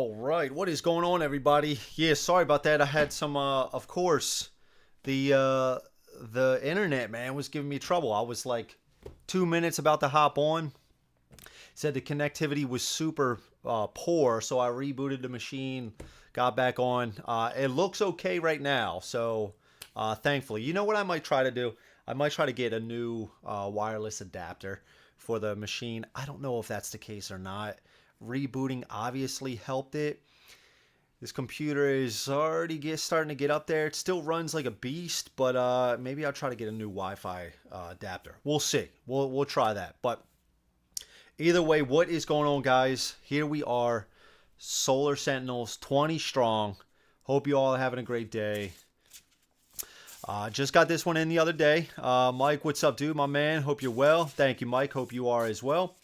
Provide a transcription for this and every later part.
All right, what is going on, everybody? Yeah, sorry about that. I had some, of course, the internet, man, was giving me trouble. I was like 2 minutes about to hop on. Said the connectivity was super poor, so I rebooted the machine, got back on. It looks okay right now, so thankfully. You know what I might try to do? I might try to get a new wireless adapter for the machine. I don't know if that's the case or not. Rebooting obviously helped it. This computer is already starting to get up there. It still runs like a beast, but maybe I'll try to get a new Wi-Fi adapter. We'll see. We'll try that. But either way, what is going on, guys? Here we are, Solar Sentinels, 20 strong. Hope you all are having a great day. Just got this one in the other day. Mike, what's up, dude? My man. Hope you're well. Thank you, Mike. Hope you are as well.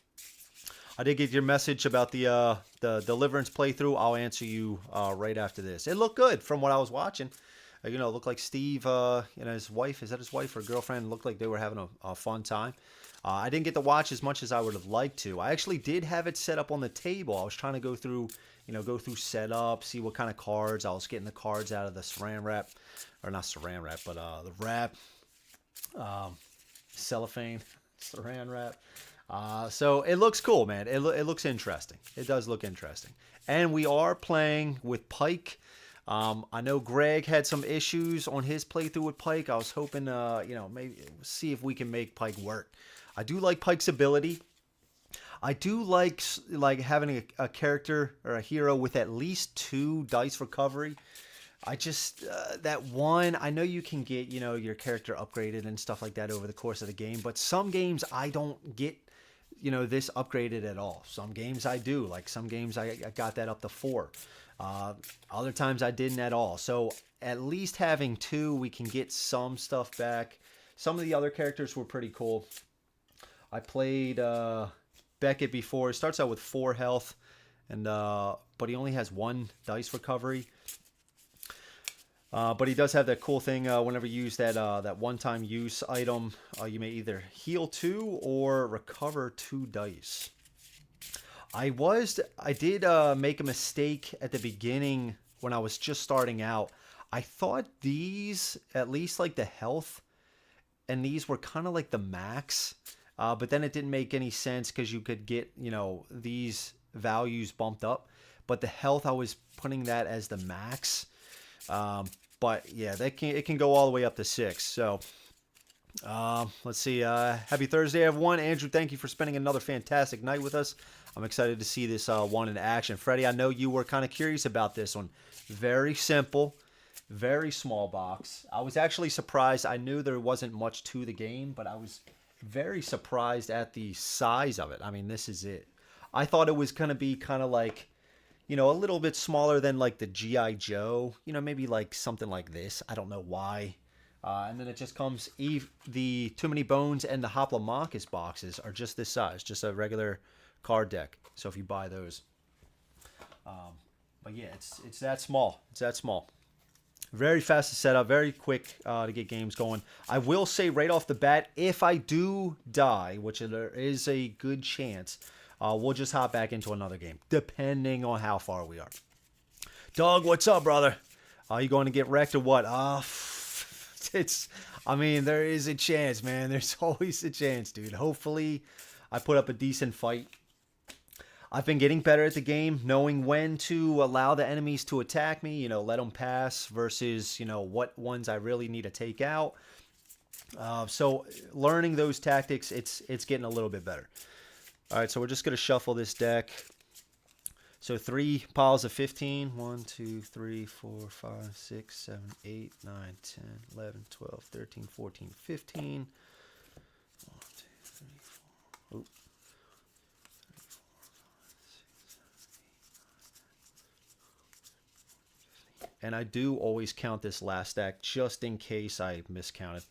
I did get your message about the Deliverance playthrough. I'll answer you right after this. It looked good from what I was watching. You know, it looked like Steve and his wife, is that his wife or girlfriend? It looked like they were having a fun time. I didn't get to watch as much as I would have liked to. I actually did have it set up on the table. I was trying to go through setup, see what kind of cards. I was getting the cards out of the saran wrap, or not saran wrap, but the wrap, cellophane, saran wrap. So it looks cool, man. It looks interesting. It does look interesting. And we are playing with Pike. I know Greg had some issues on his playthrough with Pike. I was hoping, maybe see if we can make Pike work. I do like Pike's ability. I do like having a character or a hero with at least 2 dice recovery. I just, that one, I know you can get, your character upgraded and stuff like that over the course of the game, but some games I don't get, this upgraded at all. Some games I do, like some games I got that up to 4. Other times I didn't at all. So at least having 2, we can get some stuff back. Some of the other characters were pretty cool. I played Beckett before. It starts out with 4 health, and but he only has 1 dice recovery. But he does have that cool thing. Whenever you use that one-time use item, you may either heal 2 or recover 2 dice. I did make a mistake at the beginning when I was just starting out. I thought these, at least like the health, and these were kind of like the max. But then it didn't make any sense because you could get, these values bumped up. But the health, I was putting that as the max. But yeah, it can go all the way up to 6. So let's see. Happy Thursday, everyone. Andrew, thank you for spending another fantastic night with us. I'm excited to see this one in action. Freddie, I know you were kind of curious about this one. Very simple, very small box. I was actually surprised. I knew there wasn't much to the game, but I was very surprised at the size of it. I mean, this is it. I thought it was going to be kind of like, a little bit smaller than like the G.I. Joe, maybe like something like this. I don't know why. And then it just comes, the Too Many Bones and the Hoplomachus boxes are just this size, just a regular card deck. So if you buy those. But yeah, it's that small. It's that small. Very fast to set up, very quick to get games going. I will say right off the bat, if I do die, which there is a good chance, we'll just hop back into another game, depending on how far we are. Doug, what's up, brother? Are you going to get wrecked or what? There is a chance, man. There's always a chance, dude. Hopefully, I put up a decent fight. I've been getting better at the game, knowing when to allow the enemies to attack me, let them pass versus, what ones I really need to take out. So learning those tactics, it's getting a little bit better. All right, so we're just going to shuffle this deck. So 3 piles of 15. 1, 2, 3, 4, 5, 6, 7, 8, 9, 10, 11, 12, 13, 14, 15. 1, 2, 3, 4. Oops. And I do always count this last stack just in case I miscounted.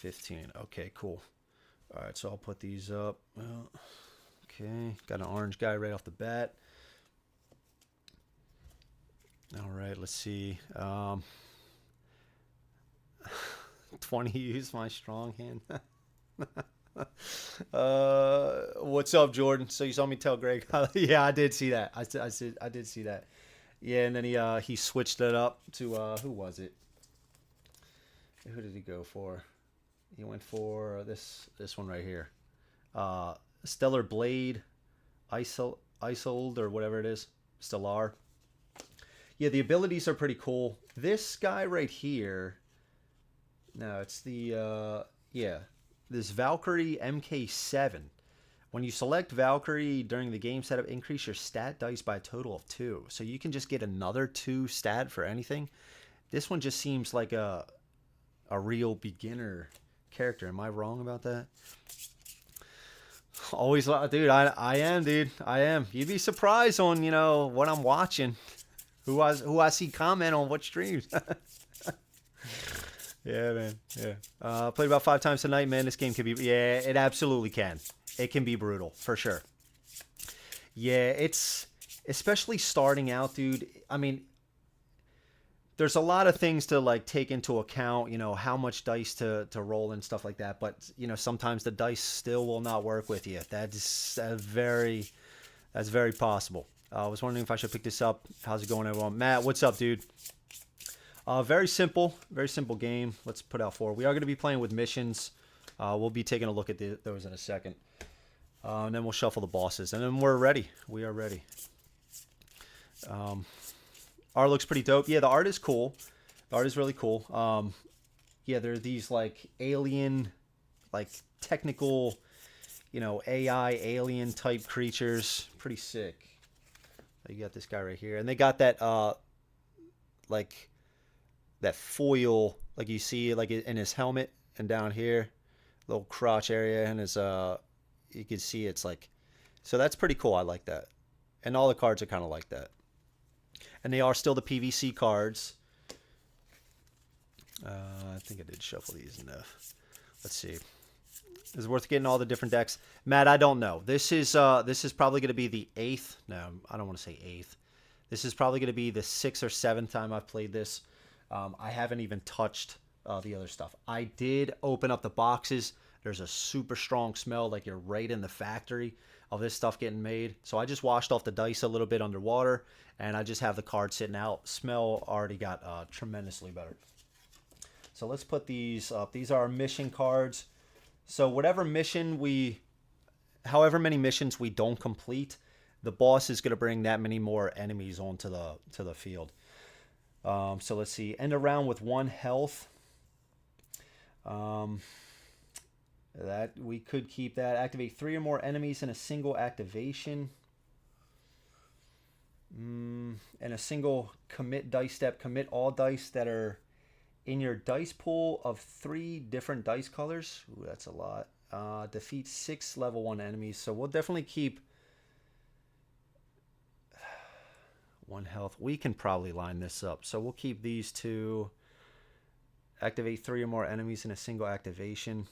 $15. Okay, cool. All right, so I'll put these up. Okay, got an orange guy right off the bat. All right, let's see. 20 use my strong hand. What's up, Jordan? So you saw me tell Greg? Yeah, I did see that. I did see that. Yeah, and then he switched it up to who was it? Who did he go for? He went for this one right here. Uh, Stellar Blade, Isold or whatever it is, Stellar. Yeah, the abilities are pretty cool. This guy right here. No, it's the yeah, this Valkyrie MK7. When you select Valkyrie during the game setup, increase your stat dice by a total of 2. So you can just get another 2 stat for anything. This one just seems like a real beginner character. Am I wrong about that? Always, dude. I am, dude. I am. You'd be surprised on what I'm watching, who I see comment on what streams. Yeah, man. Yeah. Played about 5 times tonight, man. This game can be. Yeah, it absolutely can. It can be brutal for sure. Yeah, it's especially starting out, dude. I mean, there's a lot of things to like take into account, how much dice to roll and stuff like that, but sometimes the dice still will not work with you. That's very possible. I was wondering if I should pick this up. How's it going, everyone? Matt, what's up, dude? Very simple game. Let's put out 4. We are going to be playing with missions. We'll be taking a look at those in a second, and then we'll shuffle the bosses, and then we're ready. We are ready. Art looks pretty dope. Yeah, the art is cool. The art is really cool. Yeah, there are these like alien, like technical, AI alien type creatures. Pretty sick. You got this guy right here, and they got that like that foil, like you see like in his helmet and down here, little crotch area, and his you can see it's like, so that's pretty cool. I like that, and all the cards are kind of like that. And they are still the PVC cards. I think I did shuffle these enough. Let's see. Is it worth getting all the different decks? Matt, I don't know. This is probably going to be the 8th. No, I don't want to say 8th. This is probably going to be the 6th or 7th time I've played this. I haven't even touched the other stuff. I did open up the boxes. There's a super strong smell, like you're right in the factory of this stuff getting made. So I just washed off the dice a little bit underwater, and I just have the card sitting out. Smell already got tremendously better. So let's put these up. These are our mission cards. So however many missions we don't complete, the boss is going to bring that many more enemies onto the field. So let's see. End a round with 1 health. That we could keep that. Activate 3 or more enemies in a single activation. And a single commit dice step. Commit all dice that are in your dice pool of 3 different dice colors. Ooh, that's a lot. Defeat 6 level 1 enemies. So we'll definitely keep 1 health. We can probably line this up. So we'll keep these 2. Activate 3 or more enemies in a single activation.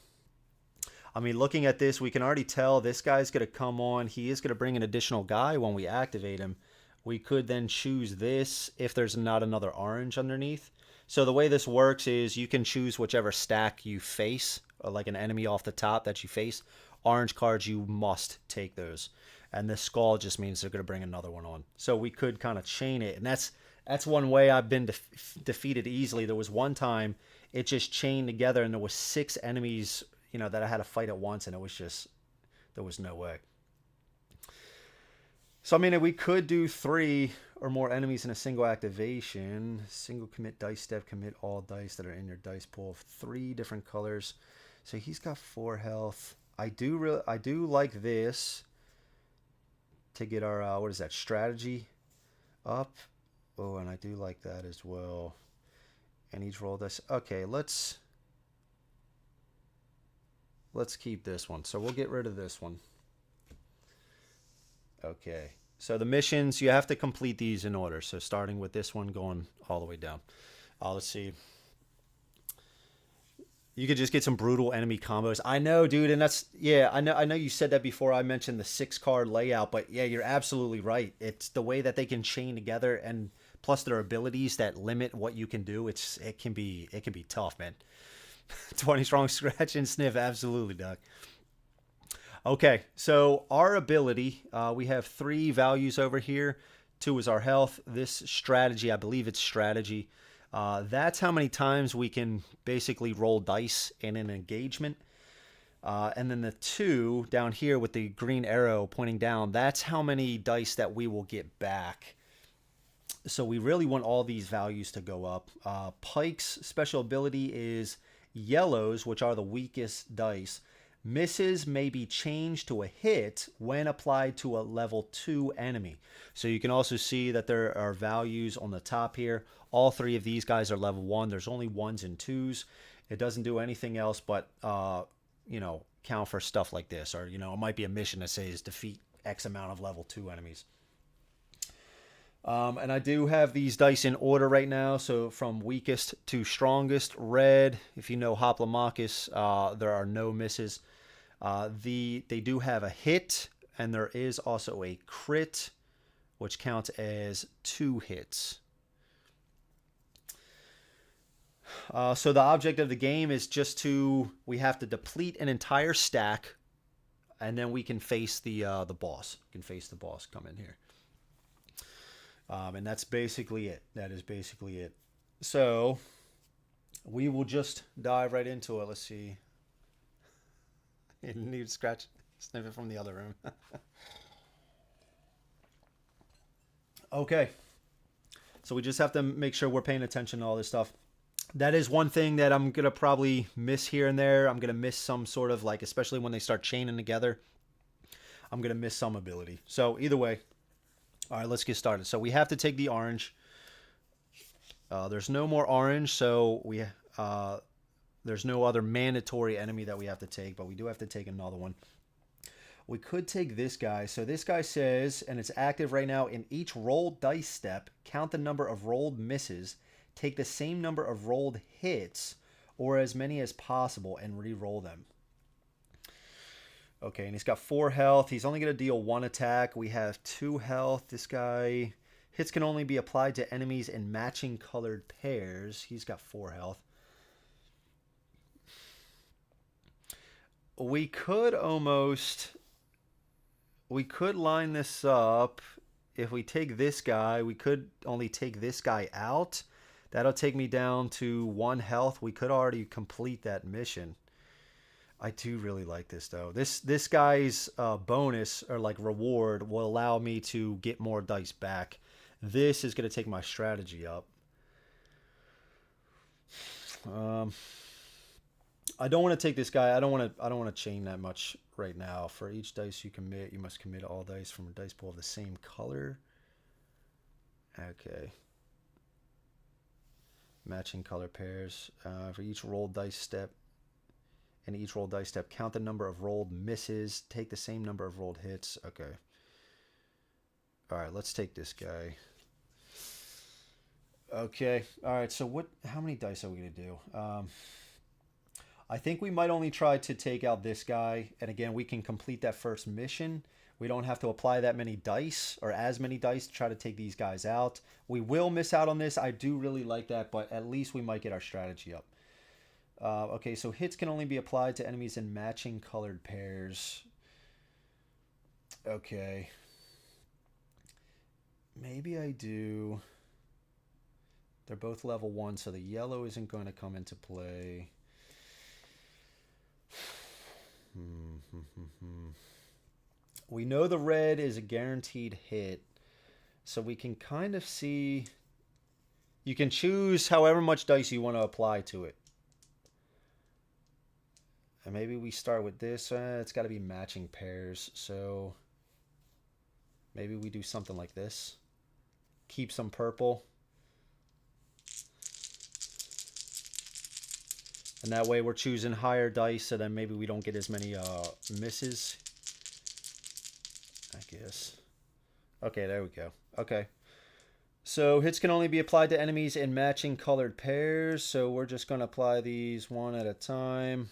I mean, looking at this, we can already tell this guy's going to come on. He is going to bring an additional guy when we activate him. We could then choose this if there's not another orange underneath. So the way this works is you can choose whichever stack you face, or like an enemy off the top that you face. Orange cards, you must take those. And this skull just means they're going to bring another one on. So we could kind of chain it. And that's one way I've been defeated easily. There was one time it just chained together and there was 6 enemies, that I had to fight at once, and it was just, there was no way. So, I mean, we could do 3 or more enemies in a single activation. Single commit dice step, commit all dice that are in your dice pool of 3 different colors. So he's got 4 health. I do like this to get our, what is that, strategy up. Oh, and I do like that as well. And he's rolled this. Okay, let's keep this one. So we'll get rid of this one. Okay. So the missions, you have to complete these in order. So starting with this one, going all the way down. Let's see. You could just get some brutal enemy combos. I know, dude, and that's, yeah, I know you said that before I mentioned the 6-card layout, but yeah, you're absolutely right. It's the way that they can chain together, and plus their abilities that limit what you can do. It can be tough, man. 20 strong scratch and sniff, absolutely, Doc. Okay, so our ability, we have 3 values over here. 2 is our health. This strategy, I believe it's strategy. That's how many times we can basically roll dice in an engagement. And then the 2 down here with the green arrow pointing down, that's how many dice that we will get back. So we really want all these values to go up. Pike's special ability is yellows, which are the weakest dice. Misses may be changed to a hit when applied to a level 2 enemy. So you can also see that there are values on the top here. All 3 of these guys are level 1. There's only 1s and 2s. It doesn't do anything else but, you know, count for stuff like this. Or, you know, it might be a mission that says defeat X amount of level 2 enemies. And I do have these dice in order right now. So from weakest to strongest, red. If you know Hoplomachus, there are no misses. They do have a hit, and there is also a crit, which counts as 2 hits. So the object of the game is just we have to deplete an entire stack, and then we can face the boss. We can face the boss. Come in here. And that's basically it. That is basically it. So we will just dive right into it. Let's see. You need to scratch snippet from the other room. Okay. So we just have to make sure we're paying attention to all this stuff. That is one thing that I'm going to probably miss here and there. I'm going to miss some sort of, like, especially when they start chaining together, I'm going to miss some ability. So either way. All right, let's get started. So we have to take the orange. There's no more orange, so there's no other mandatory enemy that we have to take, but we do have to take another one. We could take this guy. So this guy says, and it's active right now, in each rolled dice step, count the number of rolled misses, take the same number of rolled hits, or as many as possible, and re-roll them. Okay, and he's got 4 health. He's only going to deal 1 attack. We have 2 health. This guy, hits can only be applied to enemies in matching colored pairs. He's got 4 health. We could line this up. If we take this guy, we could only take this guy out. That'll take me down to 1 health. We could already complete that mission. I do really like this, though. This guy's bonus, or like reward, will allow me to get more dice back. This is going to take my strategy up. I don't want to take this guy. I don't want to chain that much right now. For each dice you commit, you must commit all dice from a dice pool of the same color. Okay. Matching color pairs. For each rolled dice step. In each rolled dice step, count the number of rolled misses. Take the same number of rolled hits. Okay. All right, let's take this guy. Okay. All right, so how many dice are we going to do? I think we might only try to take out this guy. And again, we can complete that first mission. We don't have to apply that many dice, or as many dice, to try to take these guys out. We will miss out on this. I do really like that, but at least we might get our strategy up. Okay, so hits can only be applied to enemies in matching colored pairs. Okay. Maybe I do. They're both level 1, so the yellow isn't going to come into play. We know the red is a guaranteed hit, so we can kind of see. You can choose however much dice you want to apply to it. And maybe we start with this. It's got to be matching pairs. So maybe we do something like this. Keep some purple. And that way we're choosing higher dice, so then maybe we don't get as many misses. I guess. Okay, there we go. Okay. So hits can only be applied to enemies in matching colored pairs. So we're just going to apply these one at a time.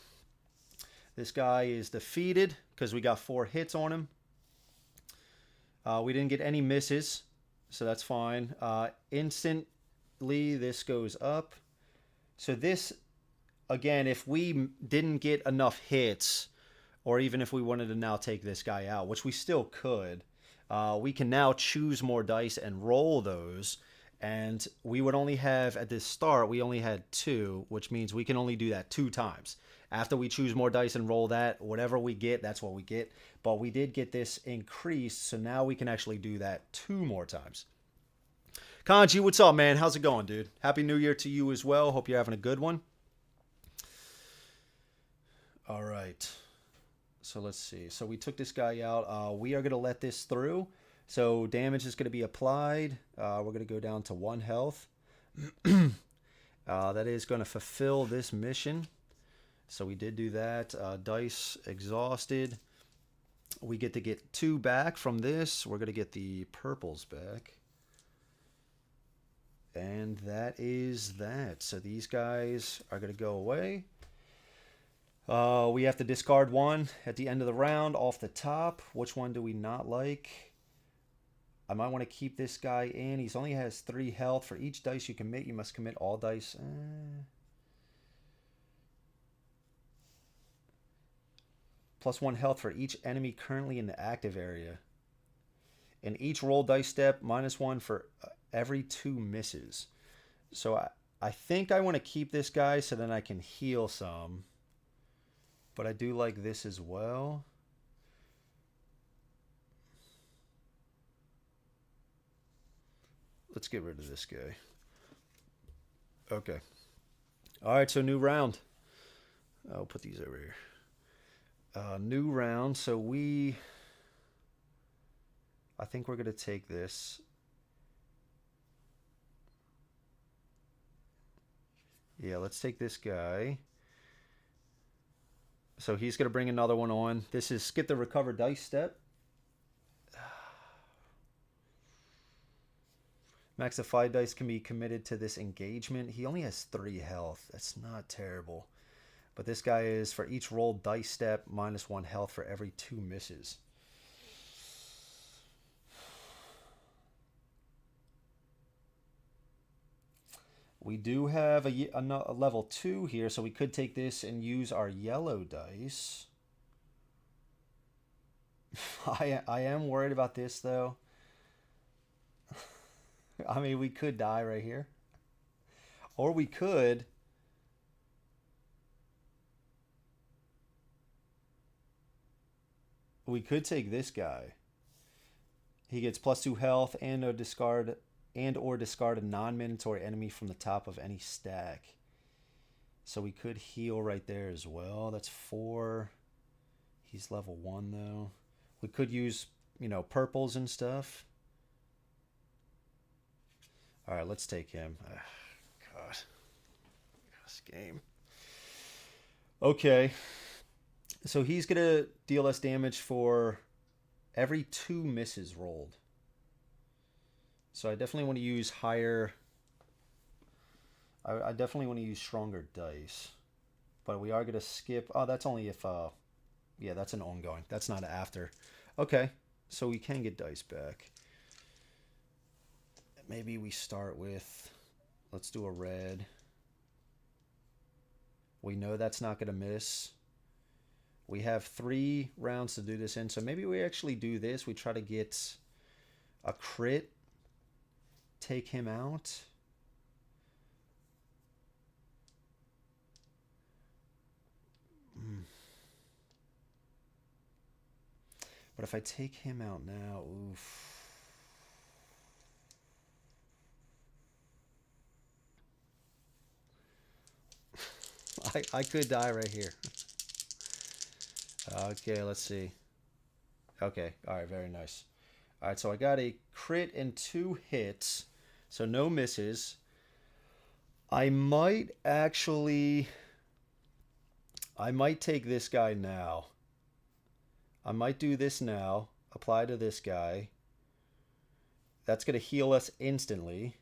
This guy is defeated because we got 4 hits on him. We didn't get any misses, so that's fine. Instantly, this goes up. So this, again, if we didn't get enough hits, or even if we wanted to now take this guy out, which we still could, we can now choose more dice and roll those. And we would only have, at this start, we only had 2, which means we can only do that 2 times. After we choose more dice and roll that, whatever we get, that's what we get. But we did get this increased, so now we can actually do that 2 more times. Kanji, what's up, man? How's it going, dude? Happy New Year to you as well. Hope you're having a good one. All right. So let's see. So we took this guy out. We are going to let this through. So damage is going to be applied. We're going to go down to 1 health. That is going to fulfill this mission. So we did do that. Dice exhausted. We get to get 2 back from this. We're going to get the purples back. And that is that. So these guys are going to go away. We have to discard 1 at the end of the round off the top. Which one do we not like? I might want to keep this guy in. He only has 3 health. For each dice you commit, you must commit all dice. Plus 1 health for each enemy currently in the active area. In each roll dice step, -1 for every 2 misses. So I think I want to keep this guy so then I can heal some. But I do like this as well. Let's get rid of this guy. Okay. All right, so new round. I'll put these over here. New round. So I think we're going to take this. Yeah, let's take this guy. So he's going to bring another one on. This is skip the recover dice step. Max of 5 dice can be committed to this engagement. He only has 3 health. That's not terrible. But this guy is, for each roll dice step, -1 health for every 2 misses. We do have a level 2 here, so we could take this and use our yellow dice. I am worried about this, though. I mean, we could die right here. Or we could... We could take this guy. He gets +2 health and or discard a non-mandatory enemy from the top of any stack. So we could heal right there as well. That's 4. He's level 1 though. We could use, purples and stuff. All right, let's take him. God, this game. Okay. So he's going to deal us damage for every 2 misses rolled. So I definitely want to use higher... I definitely want to use stronger dice. But we are going to skip... Oh, that's only if... yeah, that's an ongoing. That's not after. Okay, so we can get dice back. Maybe we start with... Let's do a red. We know that's not going to miss. We have 3 rounds to do this in, so maybe we actually do this. We try to get a crit, take him out. But if I take him out now, oof. I could die right here. Okay, let's see. Okay, all right, very nice. All right, so I got a crit and 2 hits, so no misses. I might take this guy now. I might do this now, apply to this guy. That's going to heal us instantly.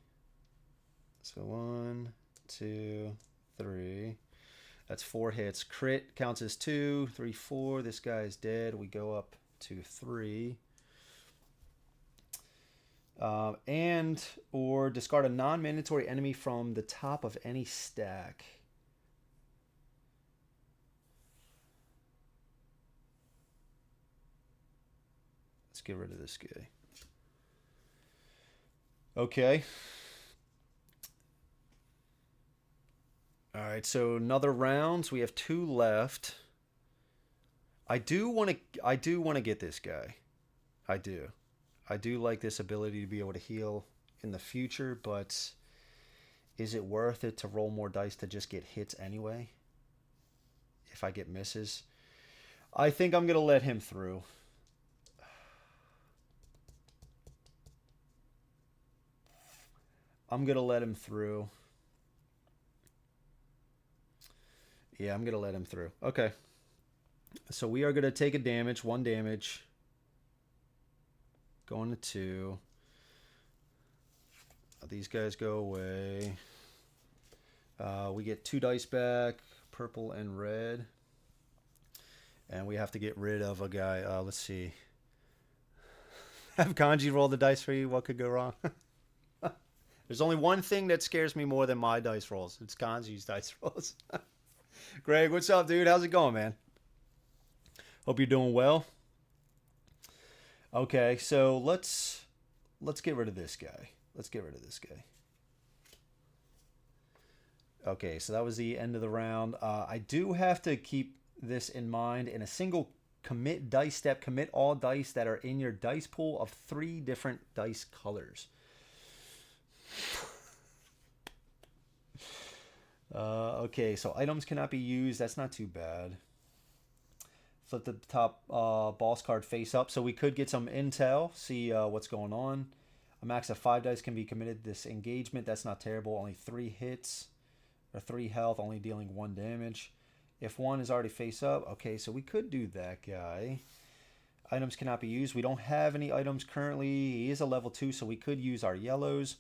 So 1, 2, 3. That's 4 hits. Crit counts as 2, 3, 4. This guy is dead. We go up to 3. And or discard a non-mandatory enemy from the top of any stack. Let's get rid of this guy. Okay. All right, so another rounds. We have 2 left. I do want to get this guy. I do. I do like this ability to be able to heal in the future, but is it worth it to roll more dice to just get hits anyway? If I get misses? I think I'm going to let him through. I'm going to let him through. Yeah, I'm going to let him through. Okay. So we are going to take a damage, 1 damage. Going to 2. These guys go away. We get 2 dice back, purple and red. And we have to get rid of a guy. Let's see. Have Kanji roll the dice for you. What could go wrong? There's only one thing that scares me more than my dice rolls. It's Kanji's dice rolls. Greg, what's up, dude? How's it going, man? Hope you're doing well. Okay, so let's get rid of this guy. Let's get rid of this guy. Okay, so that was the end of the round. I do have to keep this in mind. In a single commit dice step, commit all dice that are in your dice pool of 3 different dice colors. Okay, so items cannot be used. That's not too bad. Flip the top boss card face up. So we could get some intel, see what's going on. A max of 5 dice can be committed this engagement. That's not terrible. Only 3 hits or 3 health, only dealing 1 damage. If 1 is already face up, okay, so we could do that guy. Items cannot be used. We don't have any items currently. He is a level 2, so we could use our yellows.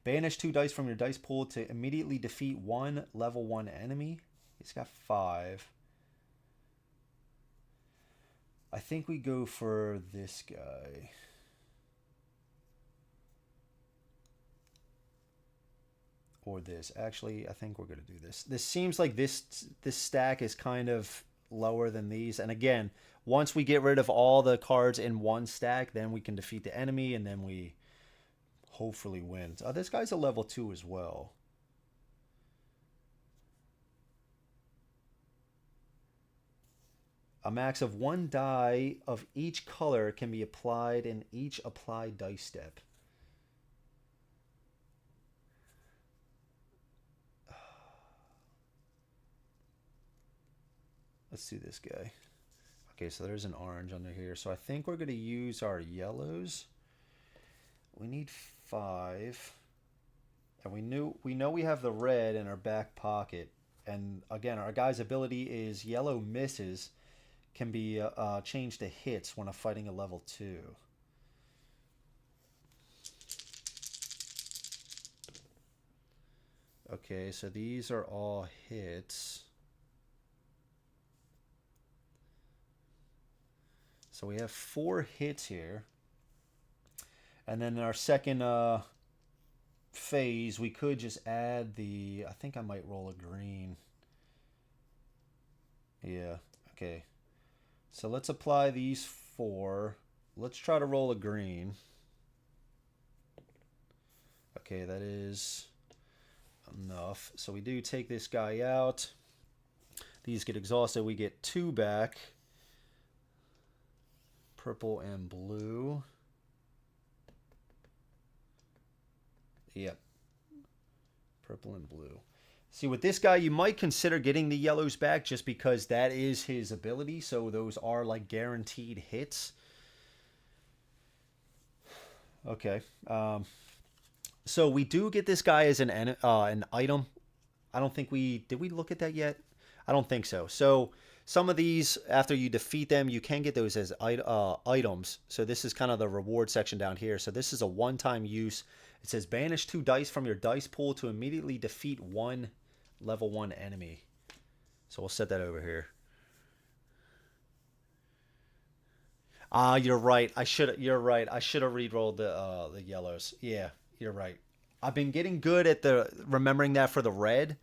Banish 2 dice from your dice pool to immediately defeat 1 level 1 enemy. He's got 5. I think we go for this guy. Or this. Actually, I think we're going to do this. This seems like this stack is kind of lower than these. And again, once we get rid of all the cards in one stack, then we can defeat the enemy and then we hopefully win. This guy's a level 2 as well. A max of 1 die of each color can be applied in each applied dice step. Let's do this guy. Okay, so there's an orange under here. So I think we're going to use our yellows. We need 5. And we know we have the red in our back pocket. And again, our guy's ability is yellow misses can be changed to hits when fighting a level 2. Okay, so these are all hits. So we have 4 hits here. And then in our second phase, we could just add the... I think I might roll a green. Yeah, okay. So let's apply these 4. Let's try to roll a green. Okay, that is enough. So we do take this guy out. These get exhausted. We get 2 back. Purple and blue. Yep. Purple and blue. See, with this guy, you might consider getting the yellows back just because that is his ability. So those are like guaranteed hits. Okay. So we do get this guy as an item. I don't think did we look at that yet? I don't think so. So some of these, after you defeat them, you can get those as items. So this is kind of the reward section down here. So this is a one-time use. It says banish 2 dice from your dice pool to immediately defeat 1 level 1 enemy. So we'll set that over here. You're right. You're right. I should have re-rolled the yellows. Yeah, you're right. I've been getting good at remembering that for the red.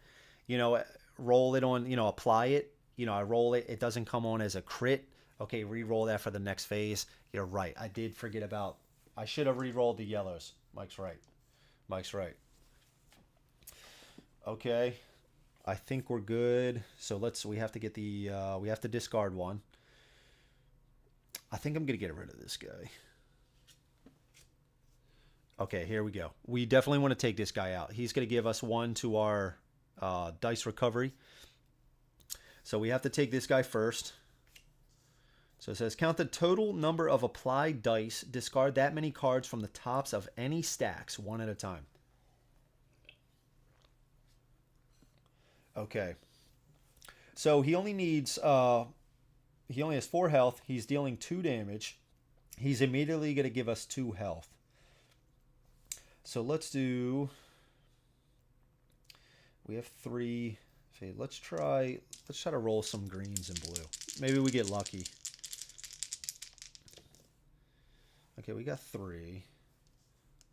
You know, roll it on. You know, apply it. You know, I roll it. It doesn't come on as a crit. Okay, re-roll that for the next phase. You're right. I did forget about... I should have re-rolled the yellows. Mike's right. Mike's right. Okay. I think we're good. So we have to get the... we have to discard one. I think I'm going to get rid of this guy. Okay, here we go. We definitely want to take this guy out. He's going to give us 1 to our dice recovery. So we have to take this guy first. So it says, count the total number of applied dice. Discard that many cards from the tops of any stacks, one at a time. Okay. So he only needs... he only has 4 health. He's dealing 2 damage. He's immediately going to give us 2 health. So let's do... We have 3... Okay, let's try to roll some greens and blue. Maybe we get lucky. Okay, we got 3.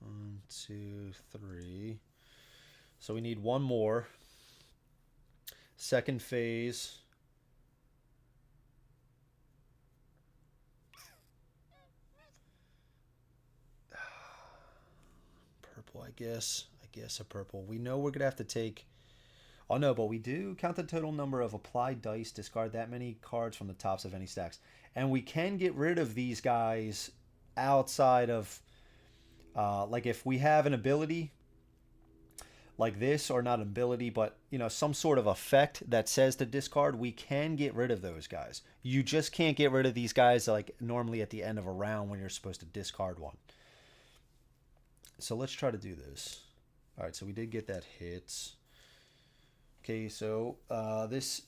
1, 2, 3. So we need 1 more. Second phase. Purple, I guess. I guess a purple. We know we're going to have to take... Oh, no, but we do count the total number of applied dice. Discard that many cards from the tops of any stacks. And we can get rid of these guys outside of... like if we have an ability like this, or not an ability, but you know, some sort of effect that says to discard, we can get rid of those guys. You just can't get rid of these guys like normally at the end of a round when you're supposed to discard one. So let's try to do this. All right, so we did get that hit. Okay, so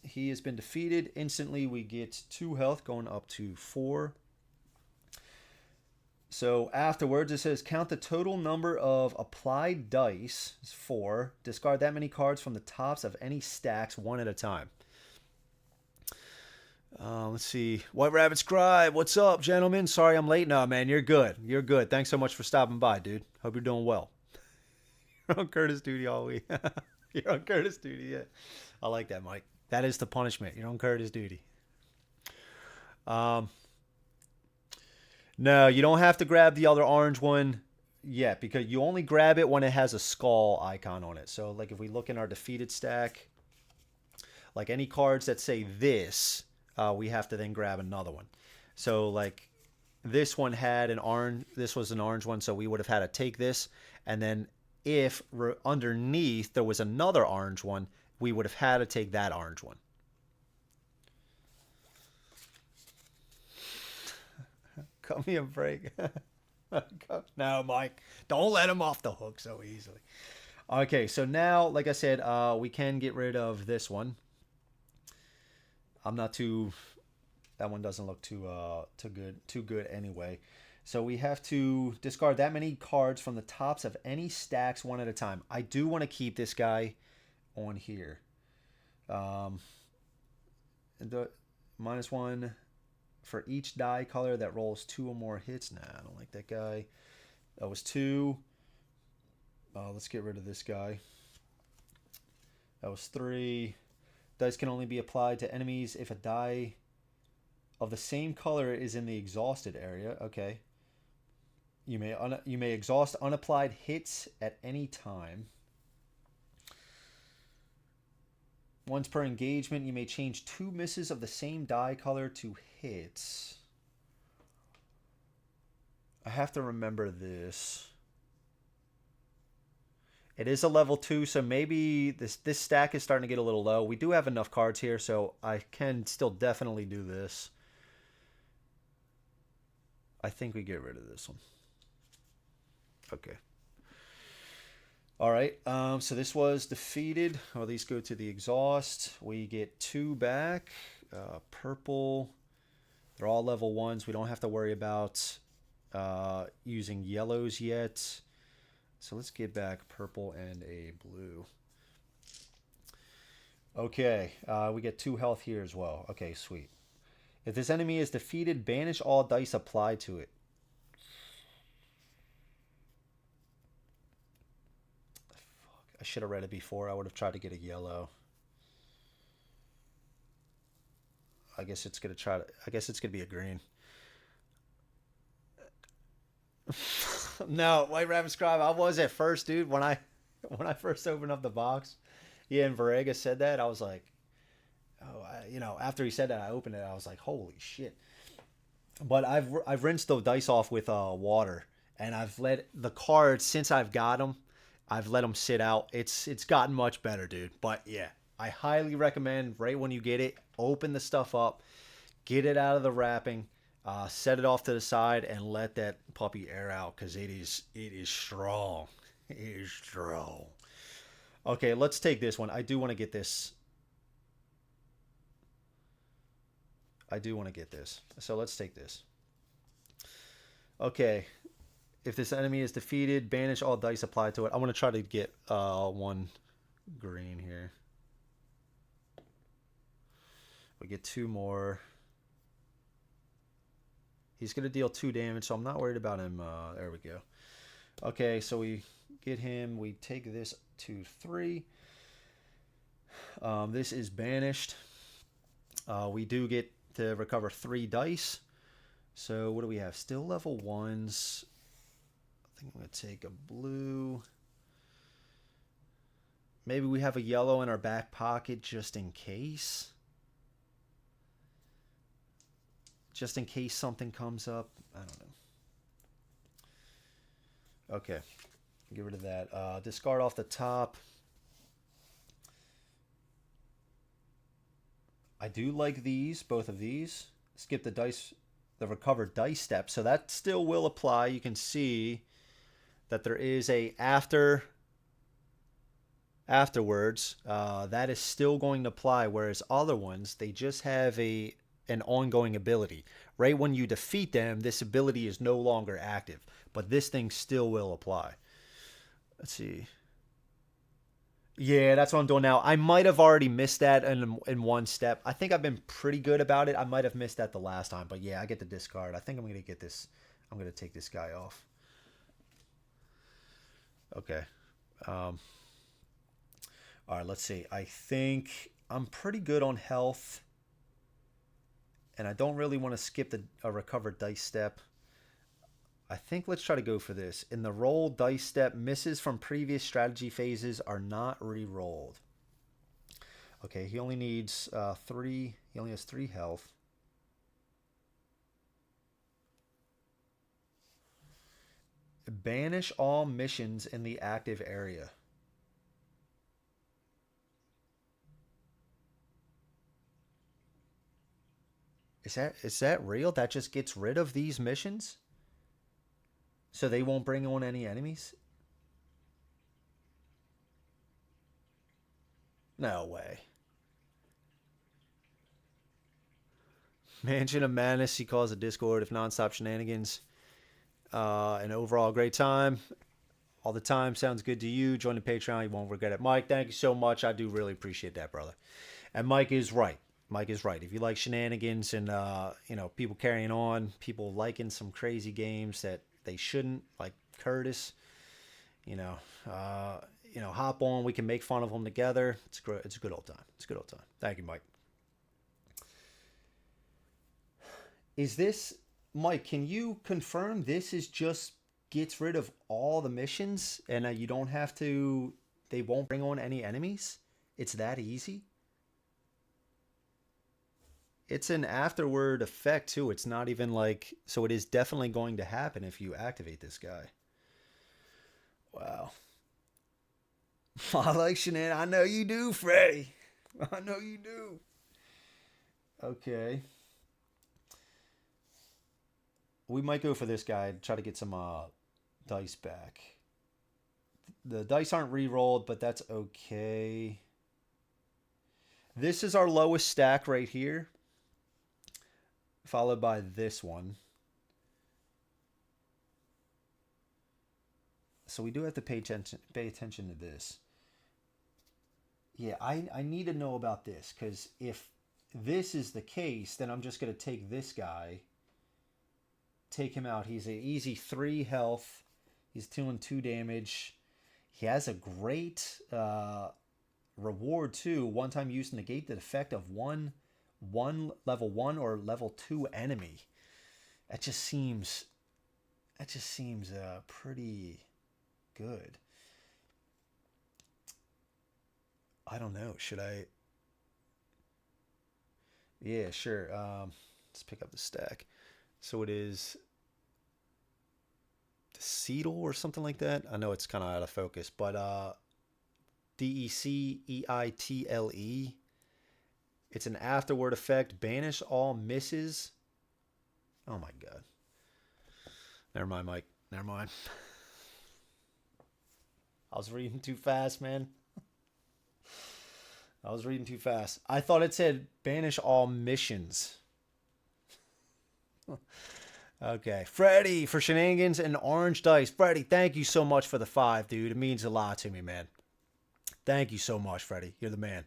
he has been defeated. Instantly we get 2 health, going up to 4. So afterwards it says count the total number of applied dice. It's 4. Discard that many cards from the tops of any stacks, one at a time. Let's see. White Rabbit Scribe, what's up, gentlemen? Sorry I'm late. No, man, you're good. You're good. Thanks so much for stopping by, dude. Hope you're doing well. You're on Curtis duty all week. You're on Curtis duty, yeah. I like that, Mike. That is the punishment. You're on Curtis duty. No, you don't have to grab the other orange one yet, because you only grab it when it has a skull icon on it. So, like, if we look in our defeated stack, like any cards that say this, we have to then grab another one. So, like, this one had an orange, this was an orange one, so we would have had to take this, and then if underneath there was another orange one, we would have had to take that orange one. Cut me a break. No, Mike. Don't let him off the hook so easily. Okay, so now, like I said, we can get rid of this one. I'm not too... That one doesn't look too good anyway. So we have to discard that many cards from the tops of any stacks one at a time. I do want to keep this guy on here. And the -1... for each die color that rolls 2 or more hits. Nah, I don't like that guy. That was 2. Let's get rid of this guy. That was 3. Dice can only be applied to enemies if a die of the same color is in the exhausted area. Okay. You may exhaust unapplied hits at any time. Once per engagement, you may change 2 misses of the same die color to hits. I have to remember this. It is a level 2, so maybe this stack is starting to get a little low. We do have enough cards here, so I can still definitely do this. I think we get rid of this one. Okay. All right, so this was defeated. Or at least go to the exhaust. We get 2 back. Purple. They're all level 1s. We don't have to worry about using yellows yet. So let's get back purple and a blue. Okay, we get 2 health here as well. Okay, sweet. If this enemy is defeated, banish all dice applied to it. I should have read it before. I would have tried to get a yellow. I guess it's gonna try to. I guess it's gonna be a green. No, White Rabbit Scribe. I was at first, dude. When I first opened up the box, yeah, and Varega said that, I was like, oh, after he said that, I opened it. I was like, holy shit. But I've rinsed the dice off with water, and I've let the cards since I've got them. I've let them sit out. It's gotten much better, dude. But yeah, I highly recommend right when you get it, open the stuff up, get it out of the wrapping, set it off to the side, and let that puppy air out because it is strong. It is strong. Okay, let's take this one. I do want to get this. I do want to get this. So let's take this. Okay. If this enemy is defeated, banish all dice applied to it. I want to try to get one green here. We get two more. He's going to deal 2 damage, so I'm not worried about him. There we go. Okay, so we get him. We take this to 3. This is banished. We do get to recover 3 dice. So what do we have? Still level 1s. I think I'm going to take a blue. Maybe we have a yellow in our back pocket just in case. Just in case something comes up. I don't know. Okay. Get rid of that. Discard off the top. I do like these, both of these. Skip the dice, the recovered dice step. So that still will apply. You can see that there is a afterwards. That is still going to apply, whereas other ones, they just have an ongoing ability. Right when you defeat them, this ability is no longer active, but this thing still will apply. Let's see. Yeah, that's what I'm doing now. I might have already missed that in one step. I think I've been pretty good about it. I might have missed that the last time, but yeah, I get the discard. I think I'm going to get this. I'm going to take this guy off. Okay. All right, let's see. I think I'm pretty good on health, and I don't really want to skip a recovered dice step. I think let's try to go for this. In the roll dice step, misses from previous strategy phases are not re-rolled. Okay, he only needs 3. He only has 3 health. Banish all missions in the active area. Is that real? That just gets rid of these missions? So they won't bring on any enemies? No way. Mansion of Madness, he calls it Discord if nonstop shenanigans. An overall great time. All the time. Sounds good to you. Join the Patreon. You won't regret it. Mike, thank you so much. I do really appreciate that, brother. And Mike is right. Mike is right. If you like shenanigans and, people carrying on, people liking some crazy games that they shouldn't, like Curtis, hop on. We can make fun of them together. It's a good old time. It's a good old time. Thank you, Mike. Is this, Mike, can you confirm this is just gets rid of all the missions and you don't have to, they won't bring on any enemies? It's that easy? It's an afterward effect too. It's not even like, so it is definitely going to happen if you activate this guy. Wow. I like shenanigans. I know you do, Freddy. I know you do. Okay. We might go for this guy to try to get some dice back. The dice aren't re-rolled, but that's okay. This is our lowest stack right here, followed by this one. So we do have to pay attention to this. Yeah, I need to know about this, because if this is the case, then I'm just going to take this guy, take him out. He's an easy 3 health. He's doing 2 damage. He has a great reward too. One time use to negate the effect of one level 1 or level 2 enemy. That just seems pretty good. I don't know. Should I? Yeah, sure. Let's pick up the stack. So it is the Cetal or something like that. I know it's kind of out of focus, but Deceitle. It's an afterward effect. Banish all misses. Oh my god. Never mind, Mike. Never mind. I was reading too fast, man. I was reading too fast. I thought it said banish all missions. Okay. Freddie for shenanigans and orange dice. Freddie, thank you so much for the 5, dude. It means a lot to me, man. Thank you so much, Freddie. You're the man.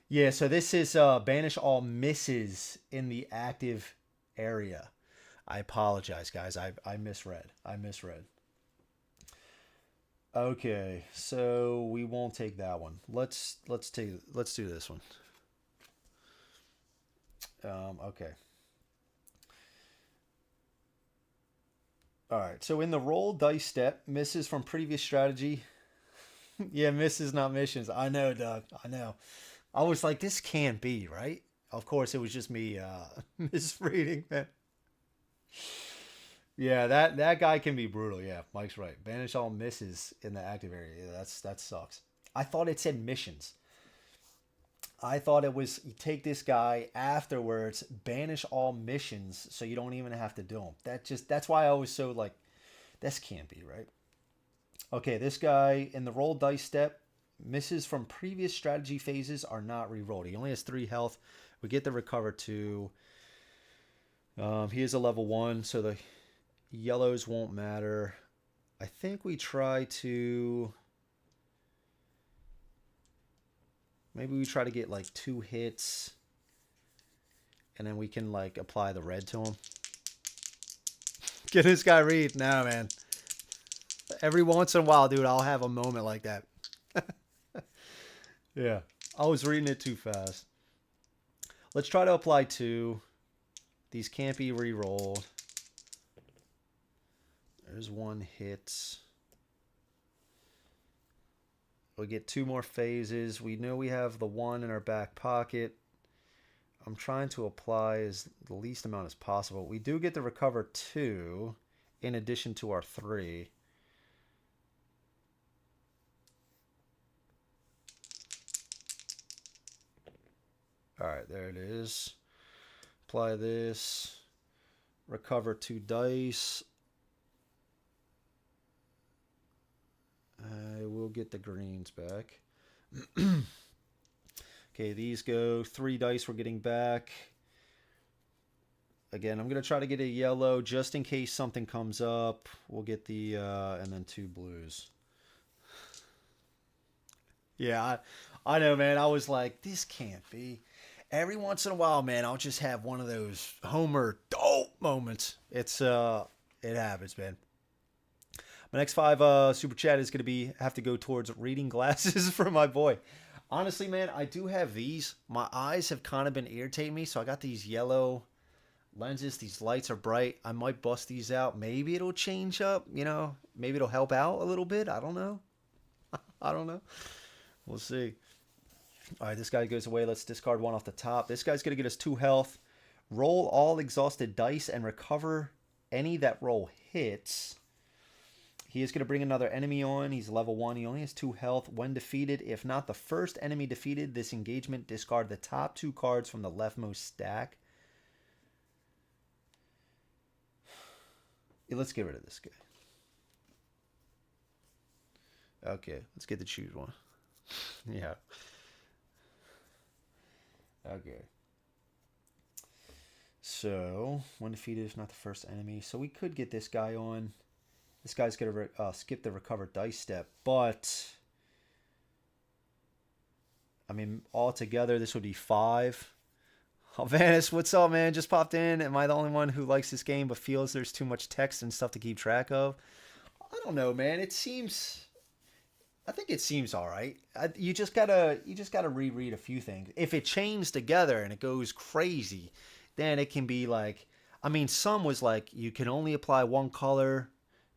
Yeah, so this is banish all misses in the active area. I apologize, guys. I misread. Okay, so we won't take that one. Let's do this one. Okay. All right. So in the roll dice step, misses from previous strategy. Yeah, misses, not missions. I know, Doug. I know. I was like, this can't be right. Of course, it was just me misreading, man. Yeah, that guy can be brutal. Yeah, Mike's right. Banish all misses in the active area. Yeah, that sucks. I thought it said missions. I thought it was you take this guy afterwards, banish all missions, so you don't even have to do them. That's why I was so like, this can't be right. Okay, this guy in the roll dice step, misses from previous strategy phases are not re-rolled. He only has 3 health. We get the recover 2. He is a level 1, so the yellows won't matter. I think we try to... Maybe we try to get like 2 hits. And then we can like apply the red to him. Get this guy read. Nah, man. Every once in a while, dude, I'll have a moment like that. Yeah. I was reading it too fast. Let's try to apply 2. These can't be re-rolled. There's 1 hit. We get 2 more phases. We know we have the 1 in our back pocket. I'm trying to apply as the least amount as possible. We do get to recover 2 in addition to our 3. All right, there it is. Apply this. Recover 2 dice. I will get the greens back. Okay, these go. 3 dice we're getting back. Again, I'm going to try to get a yellow just in case something comes up. We'll get the, and then 2 blues. Yeah, I know, man. I was like, this can't be. Every once in a while, man, I'll just have one of those Homer dope moments. It happens, man. My next 5 super chat is going to have to go towards reading glasses for my boy. Honestly, man, I do have these. My eyes have kind of been irritating me, so I got these yellow lenses. These lights are bright. I might bust these out. Maybe it'll change up, you know. Maybe it'll help out a little bit. I don't know. I don't know. We'll see. All right, this guy goes away. Let's discard 1 off the top. This guy's going to get us 2 health. Roll all exhausted dice and recover any that roll hits. He is going to bring another enemy on. He's level 1. He only has 2 health. When defeated, if not the first enemy defeated, this engagement, discard the top 2 cards from the leftmost stack. Yeah, let's get rid of this guy. Okay, let's get to choose one. Yeah. Okay. So, when defeated, if not the first enemy. So we could get this guy on. This guy's going to skip the recover dice step. But, I mean, altogether, this would be 5. Oh, Vanis, what's up, man? Just popped in. Am I the only one who likes this game but feels there's too much text and stuff to keep track of? I don't know, man. It seems... I think it seems all right. You just gotta reread a few things. If it chains together and it goes crazy, then it can be like, I mean, some was like you can only apply one color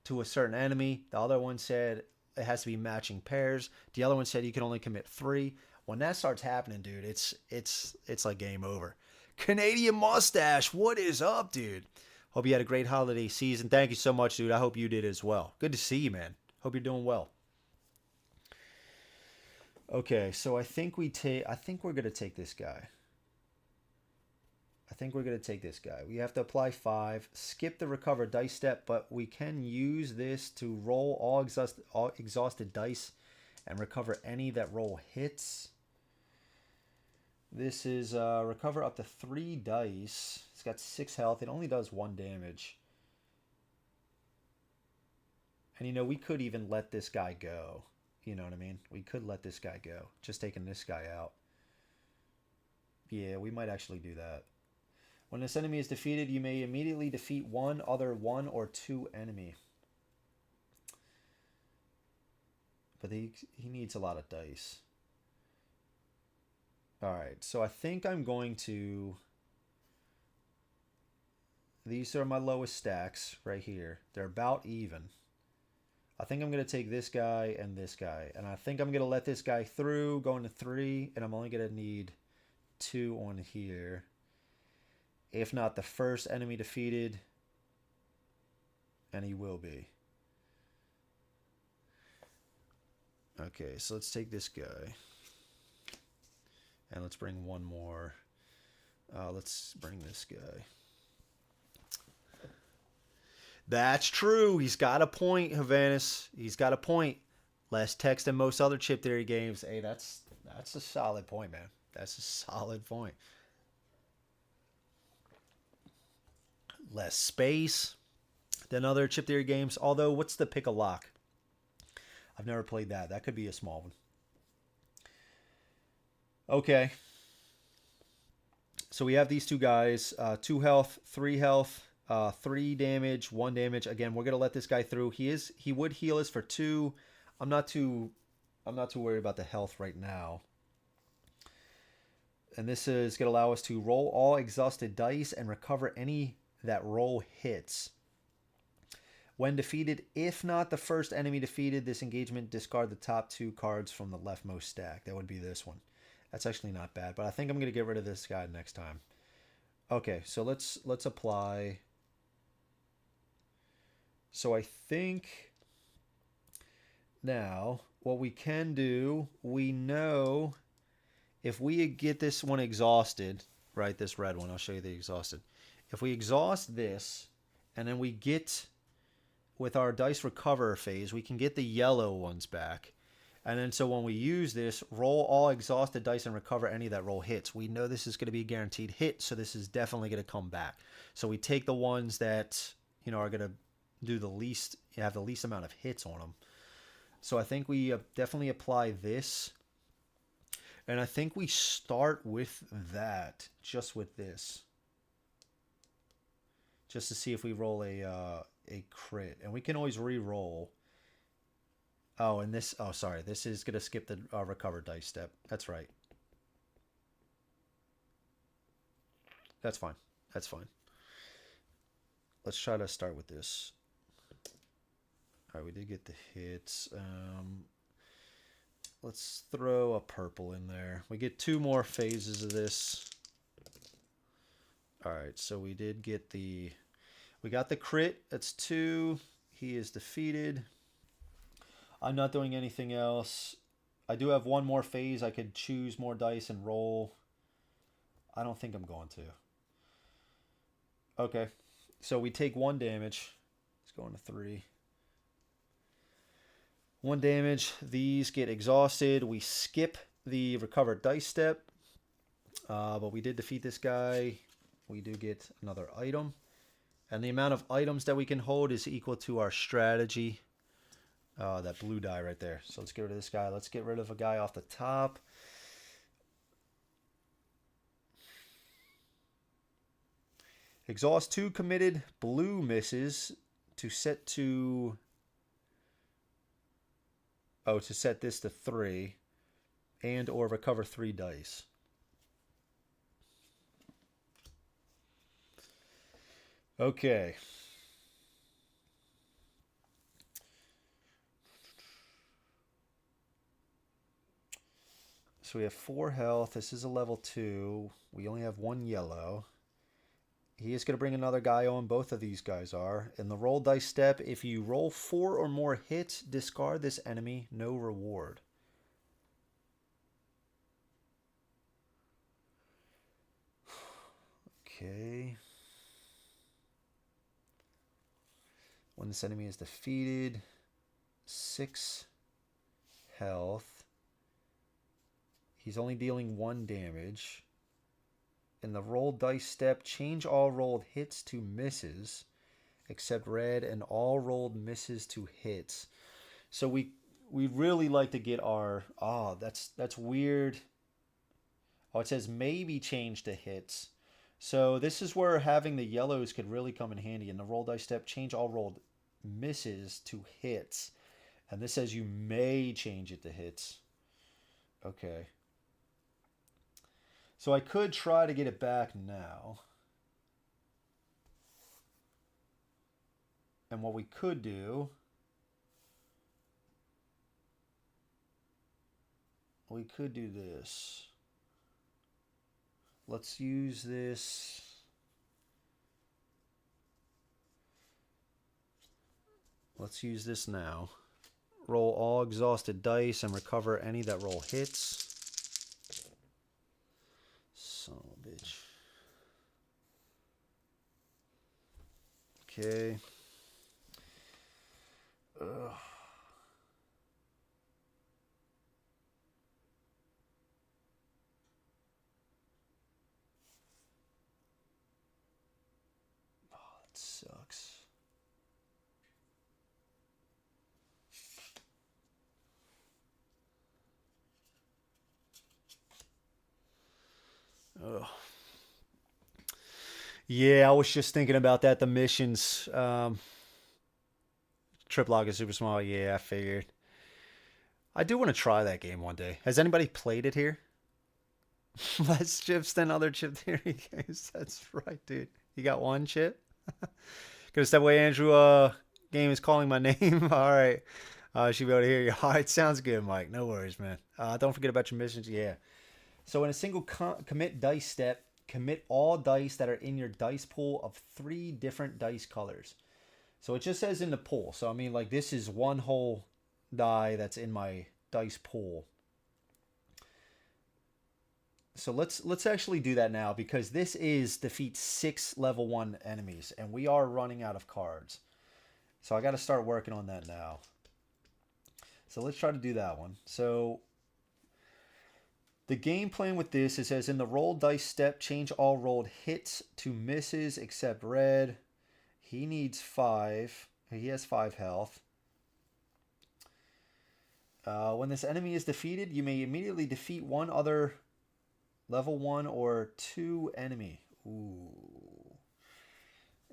to a certain enemy. The other one said it has to be matching pairs. The other one said you can only commit 3. When that starts happening, dude, it's like game over. Canadian Mustache, what is up, dude? Hope you had a great holiday season. Thank you so much, dude. I hope you did as well. Good to see you, man. Hope you're doing well. Okay, so I think we're gonna take this guy. I think we're gonna take this guy. We have to apply 5, skip the recover dice step, but we can use this to roll all exhausted dice and recover any that roll hits. This is recover up to 3 dice. It's got 6 health. It only does 1 damage. And you know, we could even let this guy go. You know what I mean? We could let this guy go. Just taking this guy out. Yeah, we might actually do that. When this enemy is defeated, you may immediately defeat one other 1 or 2 enemy. But he needs a lot of dice. Alright, so I think I'm going to... These are my lowest stacks right here. They're about even. I think I'm going to take this guy and this guy. And I think I'm going to let this guy through, go into 3. And I'm only going to need 2 on here. If not, the first enemy defeated. And he will be. Okay, so let's take this guy. And let's bring one more. Let's bring this guy. That's true. He's got a point, Havanis. He's got a point. Less text than most other chip theory games. Hey, that's a solid point, man. That's a solid point. Less space than other chip theory games. Although, what's the pick a lock? I've never played that. That could be a small one. Okay. So we have these two guys. 2 health, 3 health. 3 damage, 1 damage. Again, we're gonna let this guy through. He would heal us for 2. I'm not too worried about the health right now. And this is gonna allow us to roll all exhausted dice and recover any that roll hits. When defeated, if not the first enemy defeated, this engagement discard the top 2 cards from the leftmost stack. That would be this one. That's actually not bad, but I think I'm gonna get rid of this guy next time. Okay, so let's apply. So I think now what we can do, we know if we get this one exhausted, right, this red one, I'll show you the exhausted. If we exhaust this and then we get, with our dice recover phase, we can get the yellow ones back. And then so when we use this, roll all exhausted dice and recover any that roll hits. We know this is going to be a guaranteed hit, so this is definitely going to come back. So we take the ones that, you know, are going to do the least, have the least amount of hits on them. So I think we definitely apply this. And I think we start with that, just with this. Just to see if we roll a crit. And we can always re-roll. Oh, and this, oh, sorry. This is going to skip the recover dice step. That's right. That's fine. That's fine. Let's try to start with this. All right, we did get the hits. Let's throw a purple in there. We get 2 more phases of this. All right, so we did get the... We got the crit. That's 2. He is defeated. I'm not doing anything else. I do have 1 more phase. I could choose more dice and roll. I don't think I'm going to. Okay. So we take 1 damage. Let's go into 3. 1 damage. These get exhausted. We skip the recover dice step. But we did defeat this guy. We do get another item. And the amount of items that we can hold is equal to our strategy. That blue die right there. So let's get rid of this guy. Let's get rid of a guy off the top. Exhaust 2 committed. Blue misses to set to... Oh, to set this to 3 and or recover 3 dice. Okay. So we have 4 health. This is a level 2. We only have 1 yellow. He is going to bring another guy on. Both of these guys are. In the roll dice step, if you roll 4 or more hits, discard this enemy. No reward. Okay. When this enemy is defeated, 6 health. He's only dealing 1 damage. In the roll dice step, change all rolled hits to misses, except red, and all rolled misses to hits. So we really like to get our... Oh, that's weird. Oh, it says maybe change to hits. So this is where having the yellows could really come in handy. In the roll dice step, change all rolled misses to hits. And this says you may change it to hits. Okay. So I could try to get it back now. And what we could do... We could do this. Let's use this. Let's use this now. Roll all exhausted dice and recover any that roll hits. Son of a bitch. Okay. Ugh. Sucks. Ugh. Yeah, I was just thinking about that. The missions, Trip Lock is super small. Yeah, I figured. I do want to try that game one day. Has anybody played it here? Less chips than other chip theory games. That's right, dude. You got 1 chip? Gonna step away, Andrew. Game is calling my name. All right. Should be able to hear you. All right, sounds good, Mike. No worries, man. Don't forget about your missions. Yeah. So in a single commit dice step, commit all dice that are in your dice pool of 3 different dice colors. So it just says in the pool. So I mean, like, this is 1 whole die that's in my dice pool. So let's actually do that now, because this is defeat 6 level 1 enemies, and we are running out of cards. So I got to start working on that now. So let's try to do that one. So the game plan with this, it says in the roll dice step, change all rolled hits to misses except red. He needs 5. He has 5 health. When this enemy is defeated, you may immediately defeat one other level 1 or 2 enemy. Ooh.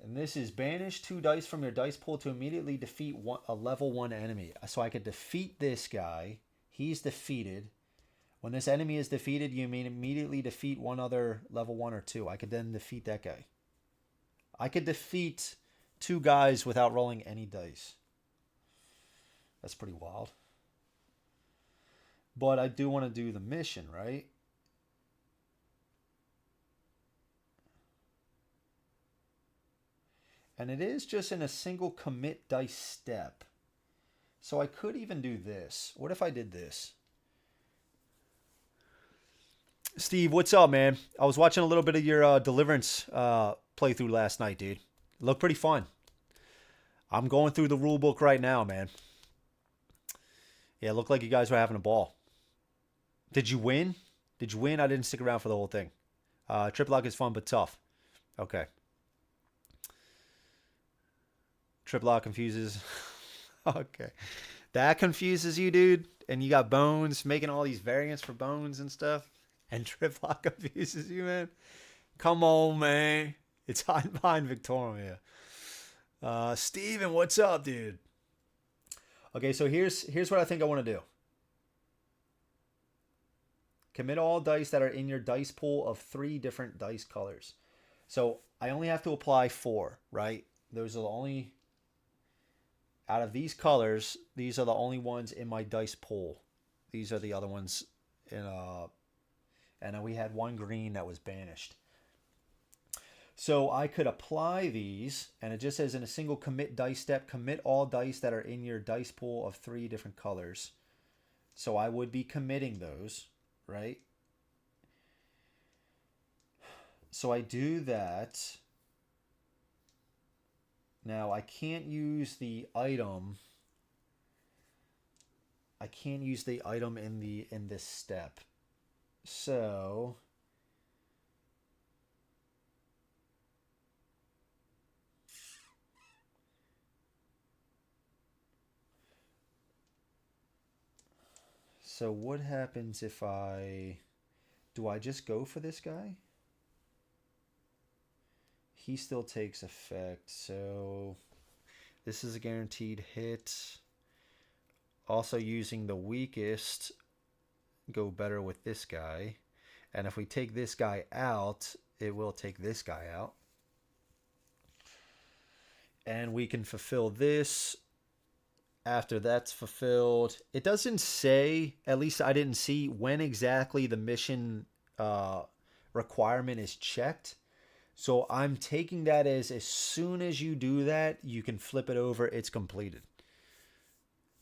And this is banish 2 dice from your dice pool to immediately defeat a level 1 enemy. So I could defeat this guy. He's defeated. When this enemy is defeated, you may immediately defeat one other level 1 or 2. I could then defeat that guy. I could defeat 2 guys without rolling any dice. That's pretty wild. But I do want to do the mission, right? And it is just in a single commit dice step. So I could even do this. What if I did this? Steve, what's up, man? I was watching a little bit of your Deliverance playthrough last night, dude. Looked pretty fun. I'm going through the rule book right now, man. Yeah, it looked like you guys were having a ball. Did you win? Did you win? I didn't stick around for the whole thing. Trip Lock is fun but tough. Okay. Trip Lock confuses. Okay. That confuses you, dude? And you got Bones making all these variants for Bones and stuff? And Trip Lock confuses you, man? Come on, man. It's hiding behind Victoria. Steven, what's up, dude? Okay, so here's what I think I want to do. Commit all dice that are in your dice pool of 3 different dice colors. So I only have to apply 4, right? Those are the only, out of these colors, these are the only ones in my dice pool. These are the other ones in and then we had 1 green that was banished. So I could apply these, and it just says in a single commit dice step, commit all dice that are in your dice pool of 3 different colors. So I would be committing those, right? So I do that. Now I can't use the item. I can't use the item in this step. So what happens if do I just go for this guy? He still takes effect, so this is a guaranteed hit. Also using the weakest, go better with this guy. And if we take this guy out, it will take this guy out. And we can fulfill this. After that's fulfilled, it doesn't say, at least I didn't see, when exactly the mission requirement is checked. So I'm taking that as soon as you do that, you can flip it over. It's completed.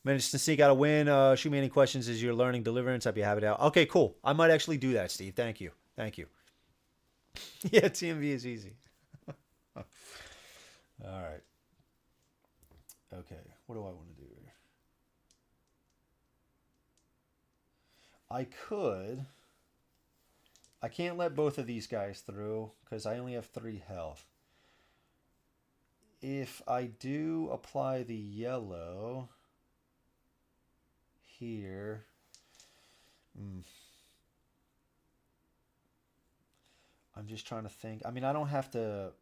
Managed to sneak out a win. Shoot me any questions as you're learning Deliverance. I'd be happy to help. Okay, cool. I might actually do that, Steve. Thank you. Thank you. Yeah, TMV is easy. All right. Okay, what do I want to do here? I can't let both of these guys through because I only have 3 health. If I do apply the yellow here, I'm just trying to think. I mean, I don't have to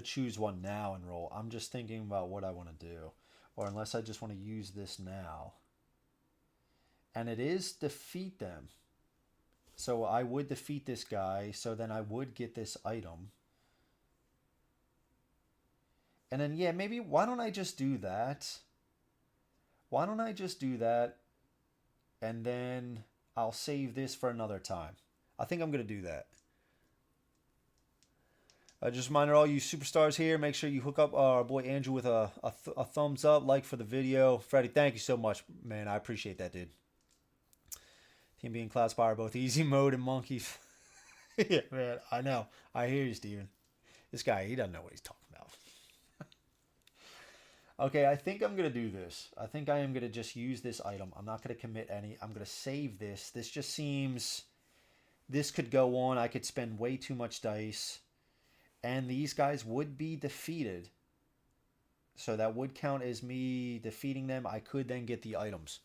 choose one now and roll. I'm just thinking about what I want to do. Or unless I just want to use this now. And it is defeat them. So I would defeat this guy. So then I would get this item. And then, yeah, maybe, why don't I just do that? Why don't I just do that? And then I'll save this for another time. I think I'm going to do that. Just a reminder, all you superstars here, make sure you hook up our boy Andrew with a thumbs up, like for the video. Freddie, thank you so much, man. I appreciate that, dude. Team being Cloudspire, both easy mode and monkeys. Yeah, man, I know. I hear you, Steven. This guy, he doesn't know what he's talking about. Okay, I think I'm going to do this. I think I am going to just use this item. I'm not going to commit any. I'm going to save this. This just seems... This could go on. I could spend way too much dice. And these guys would be defeated. So that would count as me defeating them. I could then get the items.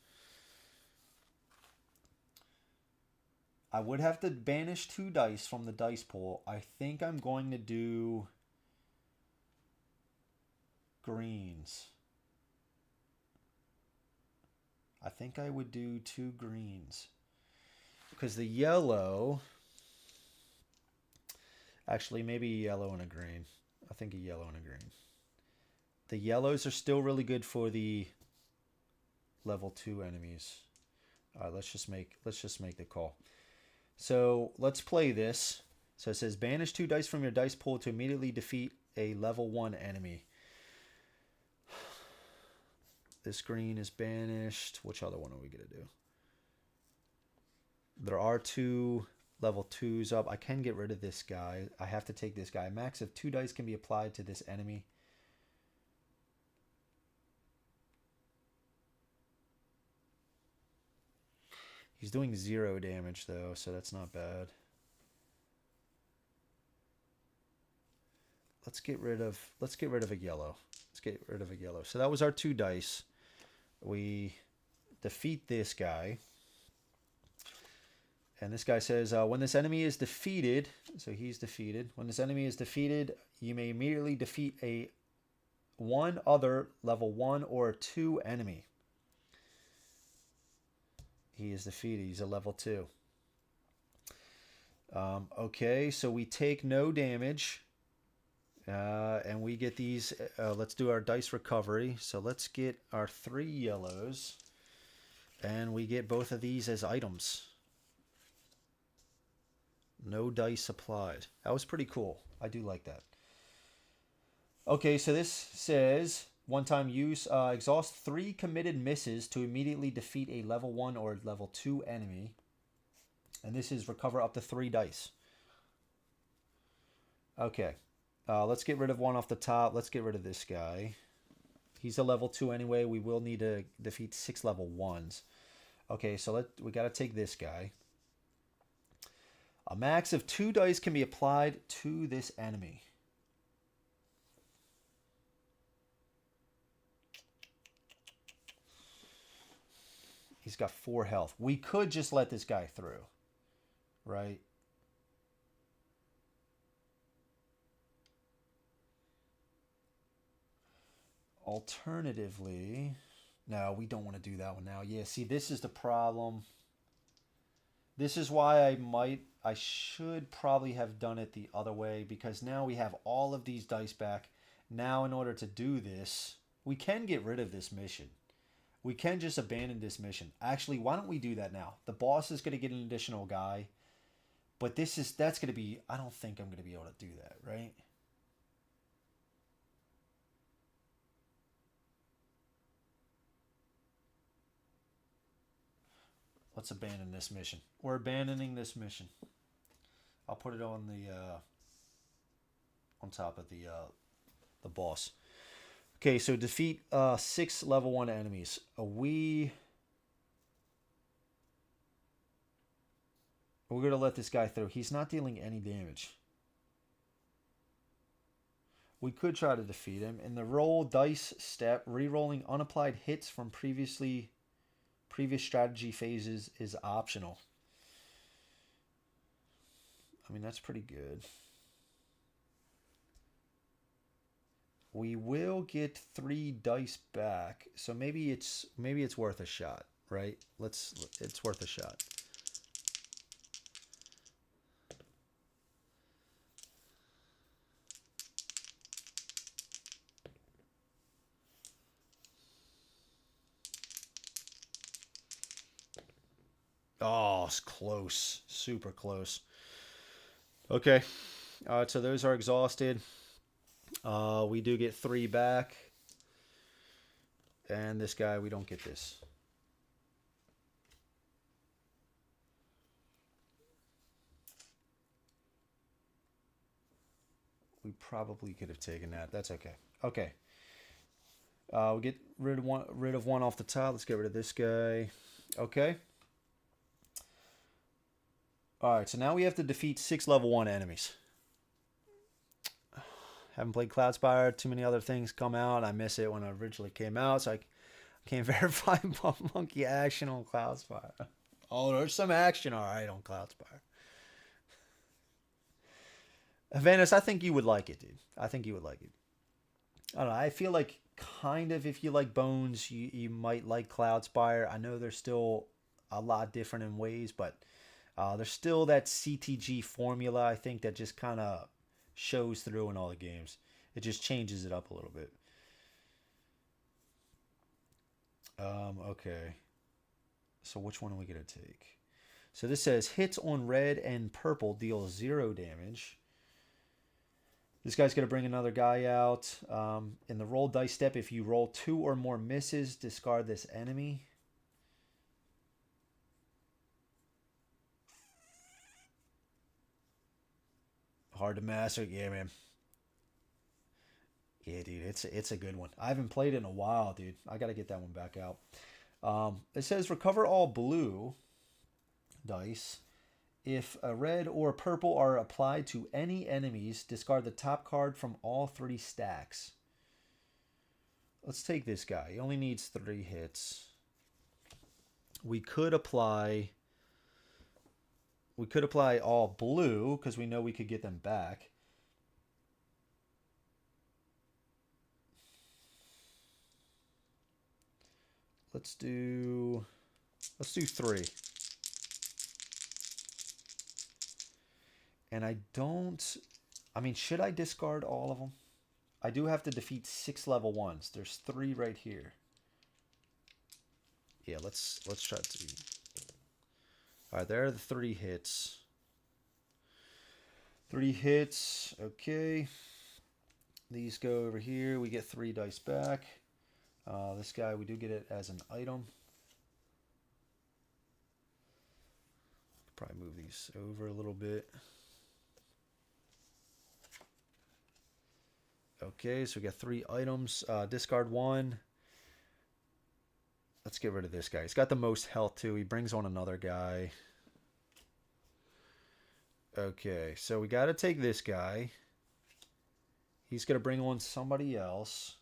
I would have to banish 2 dice from the dice pool. I think I'm going to do greens. I think I would do 2 greens. Because the yellow... Actually, maybe a yellow and a green. I think a yellow and a green. The yellows are still really good for the level 2 enemies. All right, let's just make the call. So let's play this. So it says banish 2 dice from your dice pool to immediately defeat a level 1 enemy. This green is banished. Which other one are we gonna do? There are 2 level 2s up. I can get rid of this guy. I have to take this guy. Max of 2 dice can be applied to this enemy. He's doing 0 damage though, so that's not bad. Let's get rid of a yellow. Let's get rid of a yellow. So that was our 2 dice. We defeat this guy. And this guy says, when this enemy is defeated, so he's defeated. When this enemy is defeated, you may immediately defeat a one other level 1 or 2 enemy. He is defeated. He's a level 2. Okay, so we take no damage. And we get these. Let's do our dice recovery. So let's get our 3 yellows. And we get both of these as items. No dice applied. That was pretty cool. I do like that. Okay, so this says one-time use. Exhaust 3 committed misses to immediately defeat a level 1 or level 2 enemy. And this is recover up to 3 dice. Okay. Let's get rid of one off the top. Let's get rid of this guy. He's a level 2 anyway. We will need to defeat 6 level 1s. Okay, so we got to take this guy. A max of 2 dice can be applied to this enemy. He's got 4 health. We could just let this guy through, right? Alternatively, no, we don't want to do that one now. Yeah, see, this is the problem. This is why I should probably have done it the other way, because now we have all of these dice back. Now, in order to do this, we can get rid of this mission. We can just abandon this mission. Actually, why don't we do that now? The boss is going to get an additional guy, but that's going to be, I don't think I'm going to be able to do that, right? Let's abandon this mission. We're abandoning this mission. I'll put it on the on top of the boss. Okay, so defeat 6 level 1 enemies. We're gonna let this guy through. He's not dealing any damage. We could try to defeat him. In the roll dice step, re-rolling unapplied hits from previous strategy phases is optional. I mean, that's pretty good. We will get 3 dice back, so maybe it's worth a shot, right? It's worth a shot. Oh, it's close. Super close. Okay. So those are exhausted. We do get 3 back. And this guy, we don't get this. We probably could have taken that. That's okay. Okay. We get rid of one off the top. Let's get rid of this guy. Okay. Alright, so now we have to defeat 6 level 1 enemies. Haven't played Cloudspire. Too many other things come out. I miss it when it originally came out, so I can't verify monkey action on Cloudspire. Oh, there's some action alright on Cloudspire. Vanis, I think you would like it, dude. I think you would like it. I don't know. I feel like kind of if you like Bones, you might like Cloudspire. I know they're still a lot different in ways, but there's still that CTG formula, I think, that just kind of shows through in all the games. It just changes it up a little bit. Okay. So which one are we going to take? So this says hits on red and purple deal 0 damage. This guy's going to bring another guy out. In the roll dice step, if you roll 2 or more misses, discard this enemy. Hard to master. Yeah, man. Yeah, dude. It's a good one. I haven't played it in a while, dude. I got to get that one back out. It says recover all blue dice. If a red or purple are applied to any enemies, discard the top card from all 3 stacks. Let's take this guy. He only needs 3 hits. We could apply all blue because we know we could get them back. Let's do 3. And I mean, should I discard all of them? I do have to defeat 6 level 1s. There's 3 right here. Yeah, let's try to. All right, there are the 3 hits. 3 hits. Okay. These go over here. We get 3 dice back. This guy, we do get it as an item. Probably move these over a little bit. Okay, so we got 3 items. Discard 1. Let's get rid of this guy. He's got the most health too. He brings on another guy. Okay, so we got to take this guy. He's going to bring on somebody else.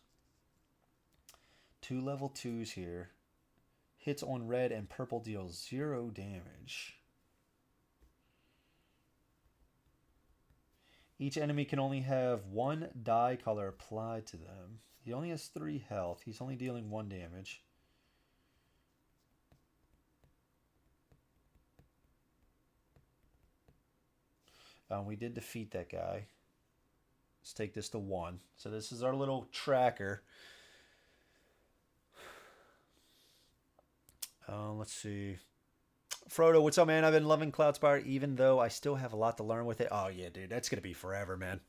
2 level 2s here. Hits on red and purple deals 0 damage. Each enemy can only have 1 die color applied to them. He only has 3 health. He's only dealing 1 damage. We did defeat that guy. Let's take this to 1. So this is our little tracker. Let's see. Frodo, what's up, man? I've been loving Cloudspire, even though I still have a lot to learn with it. Oh, yeah, dude. That's going to be forever, man.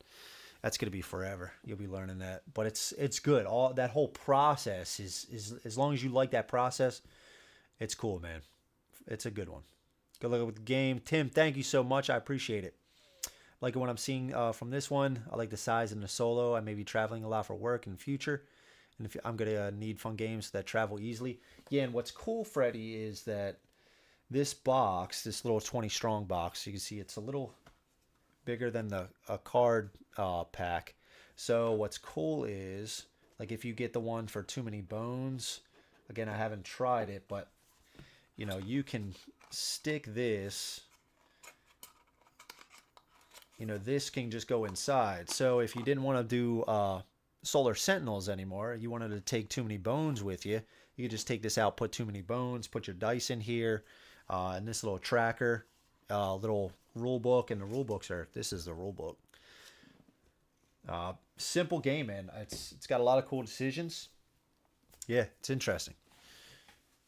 That's going to be forever. You'll be learning that. But it's good. All that whole process is as long as you like that process, it's cool, man. It's a good one. Good luck with the game. Tim, thank you so much. I appreciate it. Like what I'm seeing from this one. I like the size and the solo. I may be traveling a lot for work in the future. And if I'm going to need fun games that travel easily. Yeah, and what's cool, Freddie, is that this box, this little 20 strong box, you can see it's a little bigger than a card pack. So what's cool is, like if you get the one for too many bones, again, I haven't tried it, but you know, you can stick this, you know, this can just go inside. So if you didn't want to do Solar Sentinels anymore, you wanted to take too many bones with you, you could just take this out, put too many bones, put your dice in here, and this little tracker, little rule book, and the rule books are, this is the rule book. Simple game, man. It's got a lot of cool decisions. Yeah, it's interesting.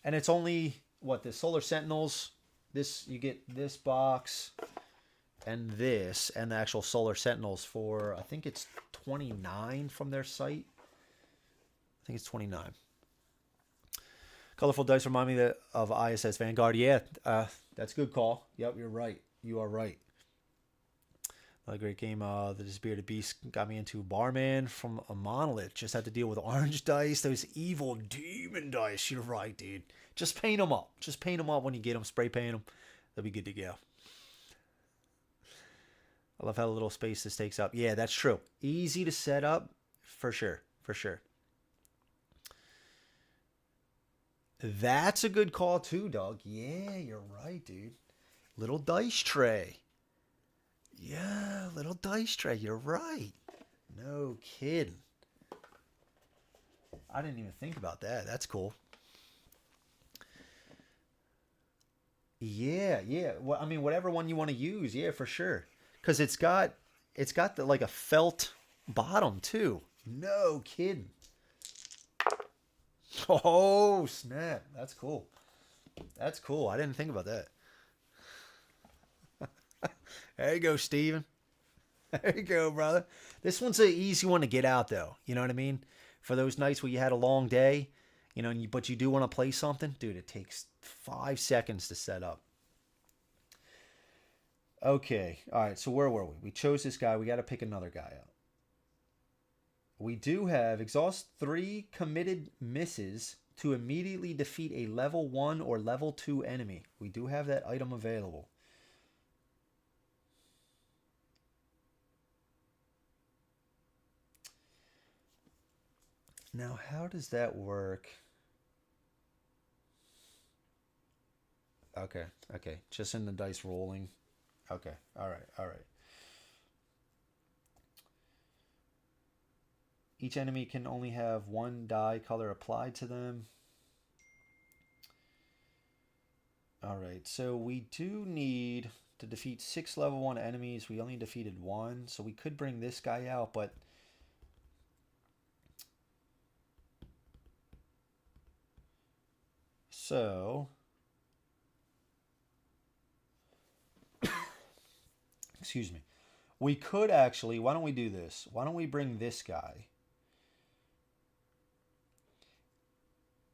And it's only, what, the Solar Sentinels, this, you get this box and this, and the actual Solar Sentinels for, I think it's 29 from their site. I think it's 29. Colorful dice remind me of ISS Vanguard. Yeah, that's a good call. Yep, you're right. You are right. Another great game. The Disbearded Beast got me into Barman from a Monolith. Just had to deal with orange dice. Those evil demon dice. You're right, dude. Just paint them up. Just paint them up when you get them. Spray paint them. They'll be good to go. I love how little space this takes up. Yeah, that's true. Easy to set up. For sure. For sure. That's a good call too, Doug. Yeah, you're right, dude. Little dice tray. Yeah, little dice tray. You're right. No kidding. I didn't even think about that. That's cool. Yeah, yeah. Well, I mean, whatever one you want to use, yeah, for sure. Because it's got the, like a felt bottom too. No kidding. Oh, snap. That's cool. That's cool. I didn't think about that. There you go, Steven. There you go, brother. This one's an easy one to get out, though. You know what I mean? For those nights where you had a long day, you know, but you do want to play something, dude, it takes 5 seconds to set up. Okay. All right. So where were we? We chose this guy. We got to pick another guy out. We do have exhaust 3 committed misses to immediately defeat a level 1 or level 2 enemy. We do have that item available. Now, how does that work? Okay, okay. Just in the dice rolling. Okay, all right, all right. Each enemy can only have 1 die color applied to them. All right, so we do need to defeat 6 level 1 enemies. We only defeated 1, so we could bring this guy out, but so excuse me. We could actually, why don't we do this? Why don't we bring this guy?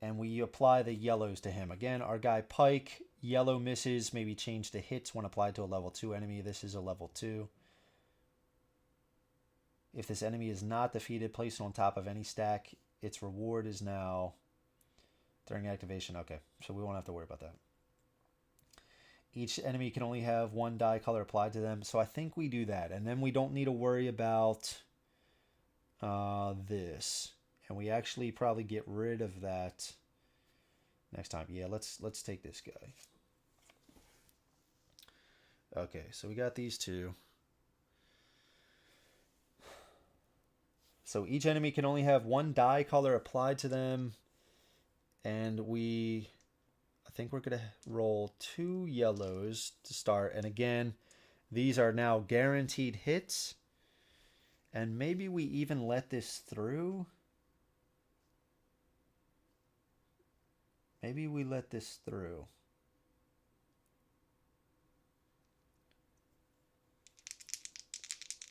And we apply the yellows to him. Again, our guy Pike, yellow misses, maybe change to hits when applied to a level 2 enemy. This is a level 2. If this enemy is not defeated, place it on top of any stack. Its reward is now during activation. Okay, so we won't have to worry about that. Each enemy can only have 1 die color applied to them. So I think we do that. And then we don't need to worry about this. And we actually probably get rid of that next time. Yeah, let's take this guy. Okay, so we got these two. So each enemy can only have 1 die color applied to them. And I think we're going to roll 2 yellows to start. And again, these are now guaranteed hits. And maybe we even let this through. Maybe we let this through.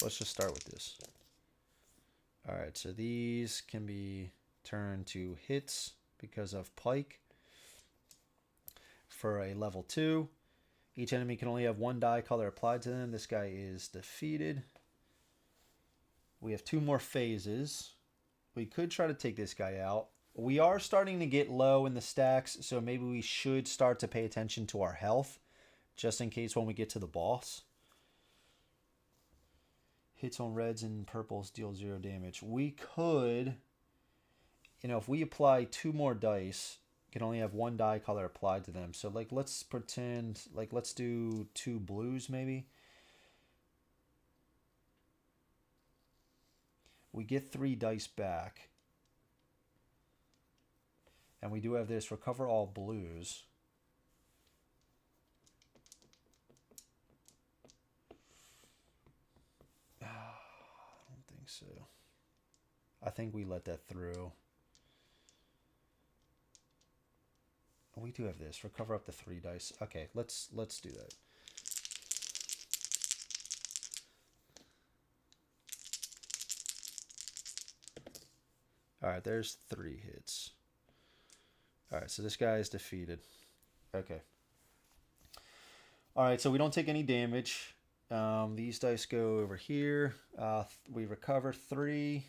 Let's just start with this. All right, so these can be turned to hits because of Pike. For a level 2, each enemy can only have 1 die color applied to them. This guy is defeated. We have 2 more phases. We could try to take this guy out. We are starting to get low in the stacks, so maybe we should start to pay attention to our health, just in case when we get to the boss. Hits on reds and purples deal 0 damage. We could, if we apply 2 more dice, can only have 1 die color applied to them. So like let's pretend, like let's do 2 blues maybe. We get 3 dice back. And we do have this recover all blues. I don't think so. I think we let that through. We do have this. Recover up to 3 dice. Okay, let's do that. All right, there's 3 hits. All right, so this guy is defeated. Okay. All right, so we don't take any damage. These dice go over here. We recover 3.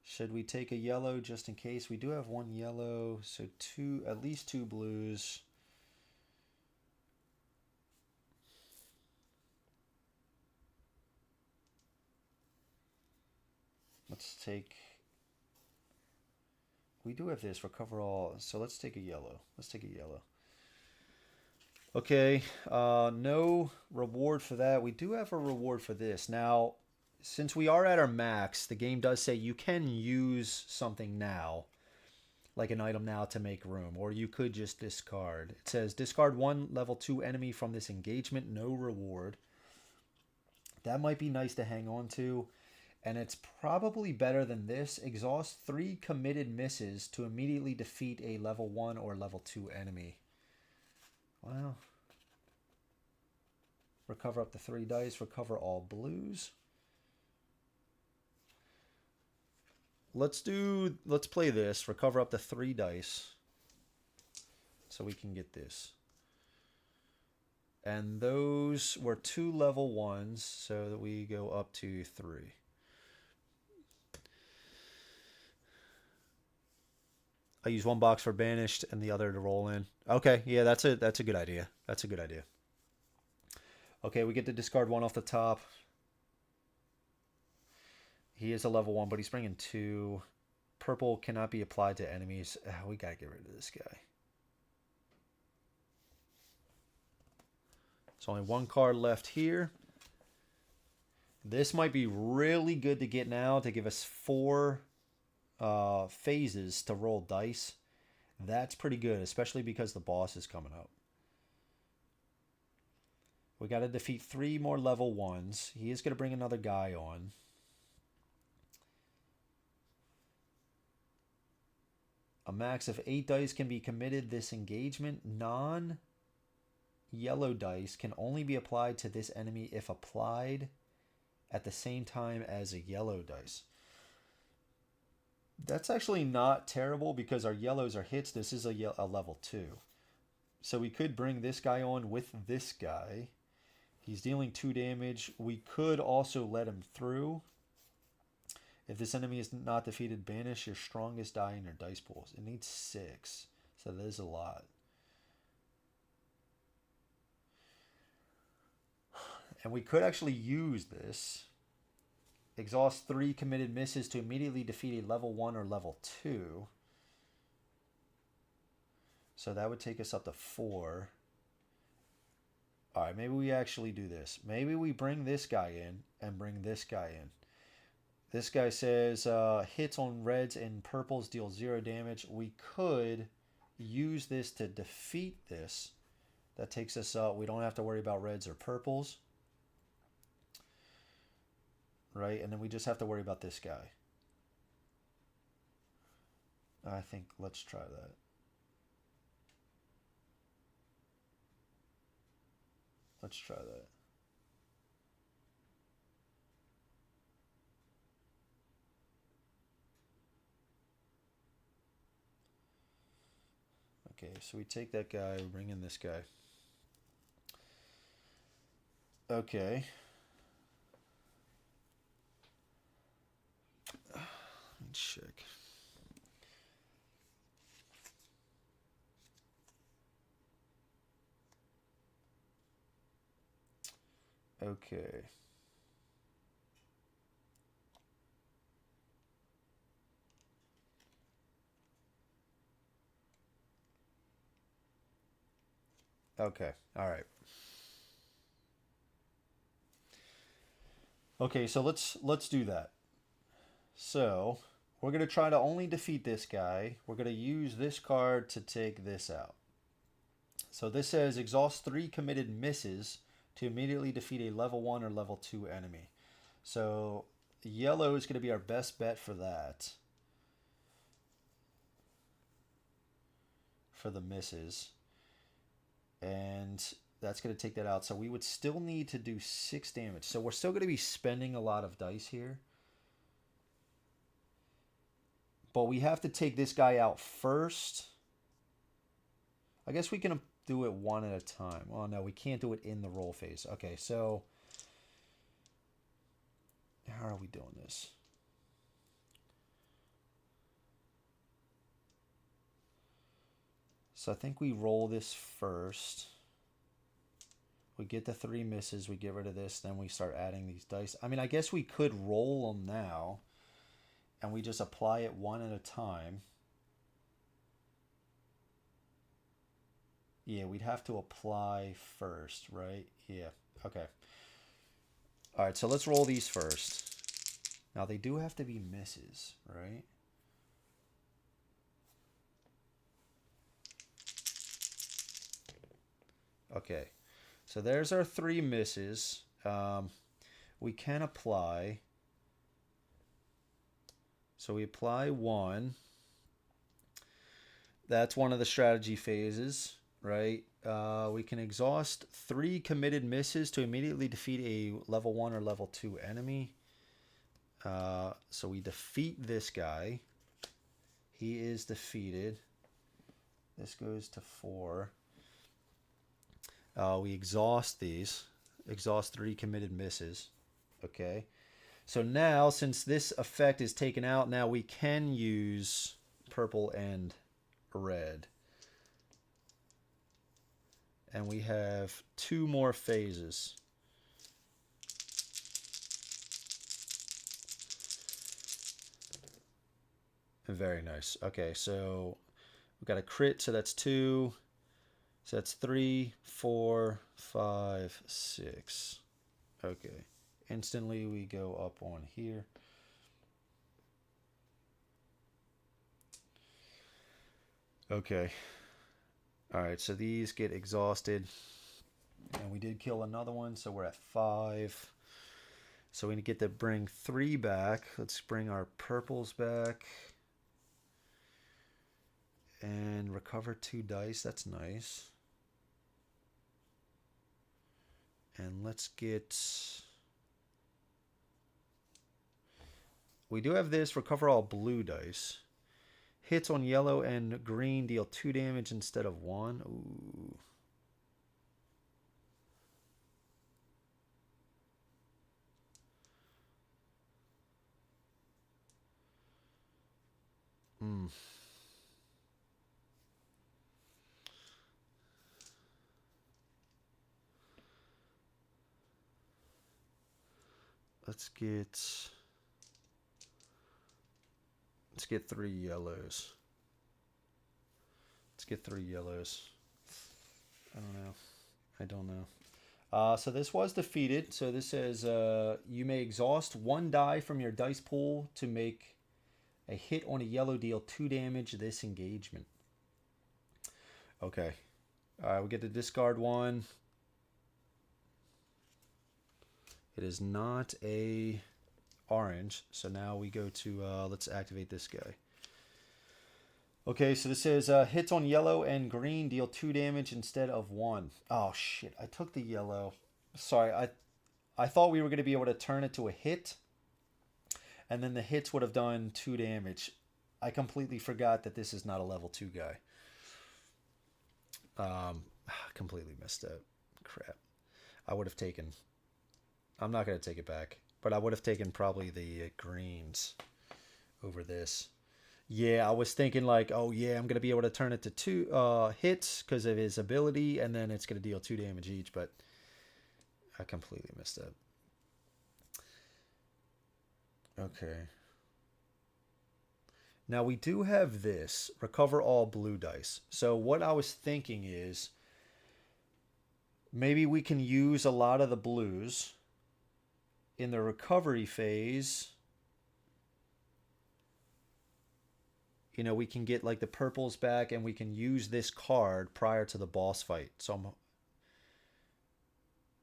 Should we take a yellow just in case? We do have 1 yellow, so at least 2 blues. Let's take... We do have this, recover all, so let's take a yellow. Let's take a yellow. Okay, no reward for that. We do have a reward for this. Now, since we are at our max, the game does say you can use something now, like an item now to make room, or you could just discard. It says discard 1 level 2 enemy from this engagement, no reward. That might be nice to hang on to. And it's probably better than this. Exhaust 3 committed misses to immediately defeat a level 1 or level 2 enemy. Wow. Recover up to 3 dice. Recover all blues. Let's play this. Recover up to 3 dice. So we can get this. And those were 2 level 1s. So that we go up to 3. I use 1 box for banished and the other to roll in. Okay, yeah, that's a good idea. That's a good idea. Okay, we get to discard 1 off the top. He is a level 1, but he's bringing 2. Purple cannot be applied to enemies. We gotta get rid of this guy. There's only 1 card left here. This might be really good to get now to give us 4 phases to roll dice. That's pretty good, especially because the boss is coming up. We got to defeat 3 more level 1s. He is going to bring another guy on. A max of 8 dice can be committed this engagement. Non-yellow dice can only be applied to this enemy if applied at the same time as a yellow dice. That's actually not terrible because our yellows are hits. This is a level 2. So we could bring this guy on with this guy. He's dealing 2 damage. We could also let him through. If this enemy is not defeated, banish your strongest die in your dice pools. It needs 6, so that is a lot. And we could actually use this. Exhaust 3 committed misses to immediately defeat a level 1 or level 2. So that would take us up to 4. Alright, maybe we actually do this. Maybe we bring this guy in and bring this guy in. This guy says hits on reds and purples deal 0 damage. We could use this to defeat this. That takes us up. We don't have to worry about reds or purples. Right? And then we just have to worry about this guy. I think let's try that. Let's try that. Okay, so we take that guy, bring in this guy. Okay. Let me check. Okay. Okay. All right. Okay, so let's do that. So, we're going to try to only defeat this guy. We're going to use this card to take this out. So this says exhaust 3 committed misses to immediately defeat a level 1 or level 2 enemy. So yellow is going to be our best bet for that. For the misses. And that's going to take that out. So we would still need to do 6 damage. So we're still going to be spending a lot of dice here. But we have to take this guy out first. I guess we can do it one at a time. Oh, no, we can't do it in the roll phase. Okay, so how are we doing this? So I think we roll this first. We get the 3 misses, we get rid of this, then we start adding these dice. I mean, I guess we could roll them now, and we just apply it one at a time. Yeah, we'd have to apply first, right? Yeah, okay. All right, so let's roll these first. Now, they do have to be misses, right? Okay, so there's our 3 misses. We can apply. So we apply 1. That's one of the strategy phases, right? We can exhaust 3 committed misses to immediately defeat a level 1 or level 2 enemy. So we defeat this guy. He is defeated. This goes to 4. We exhaust these. Exhaust 3 committed misses. Okay. So now, since this effect is taken out, now we can use purple and red. And we have 2 more phases. Very nice. Okay, so we've got a crit, so that's 2. So that's 3, 4, 5, 6. Okay. Instantly we go up on here. Okay. All right, so these get exhausted. And we did kill another one, so we're at 5. So we get to bring 3 back. Let's bring our purples back. And recover 2 dice. That's nice. And let's get... We do have this. Recover all blue dice. Hits on yellow and green deal 2 damage instead of 1. Ooh. Let's get 3 yellows. Let's get 3 yellows. I don't know. So this was defeated. So this says you may exhaust 1 die from your dice pool to make a hit on a yellow deal 2 damage this engagement. Okay. We get to discard 1. It is not a orange. So now we go to, let's activate this guy. Okay, so this says hits on yellow and green deal 2 damage instead of 1. Oh, shit. I took the yellow. Sorry, I thought we were going to be able to turn it to a hit. And then the hits would have done 2 damage. I completely forgot that this is not a level 2 guy. Completely missed that. Crap. I would have taken... I'm not going to take it back. But I would have taken probably the greens over this. Yeah, I was thinking like, oh yeah, I'm going to be able to turn it to 2 hits because of his ability. And then it's going to deal 2 damage each. But I completely missed that. Okay. Now we do have this. Recover all blue dice. So what I was thinking is maybe we can use a lot of the blues in the recovery phase. You know, we can get like the purples back and we can use this card prior to the boss fight. So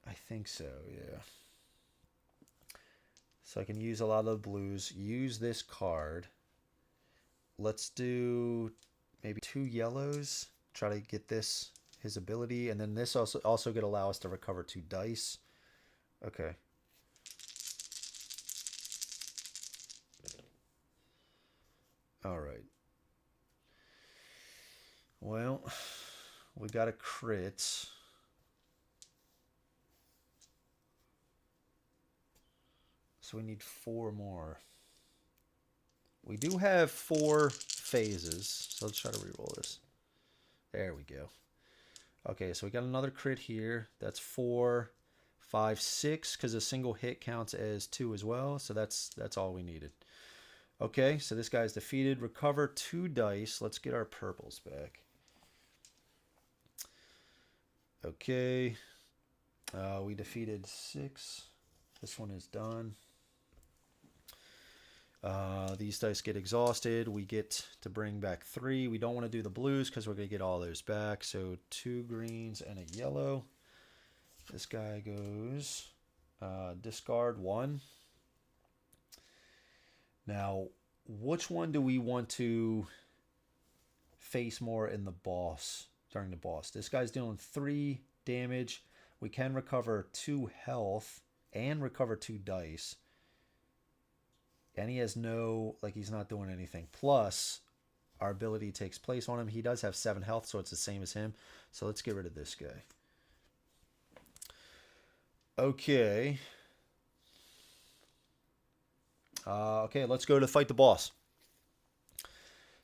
I think so, yeah. So I can use a lot of the blues, use this card. Let's do maybe 2 yellows. Try to get this, his ability. And then this also could allow us to recover 2 dice. Okay. All right. Well, we got a crit. So we need 4 more. We do have 4 phases. So let's try to reroll this. There we go. Okay, so we got another crit here. That's 4, 5, 6, because a single hit counts as 2 as well. So that's all we needed. Okay, so this guy's defeated. Recover 2 dice. Let's get our purples back. Okay. We defeated 6. This one is done. These dice get exhausted. We get to bring back 3. We don't want to do the blues because we're going to get all those back. So 2 greens and a yellow. This guy goes discard 1. Now, which one do we want to face more in the boss, during the boss? This guy's dealing 3 damage. We can recover 2 health and recover 2 dice. And he has no, like he's not doing anything. Plus, our ability takes place on him. He does have 7 health, so it's the same as him. So let's get rid of this guy. Okay. Okay, let's go to fight the boss.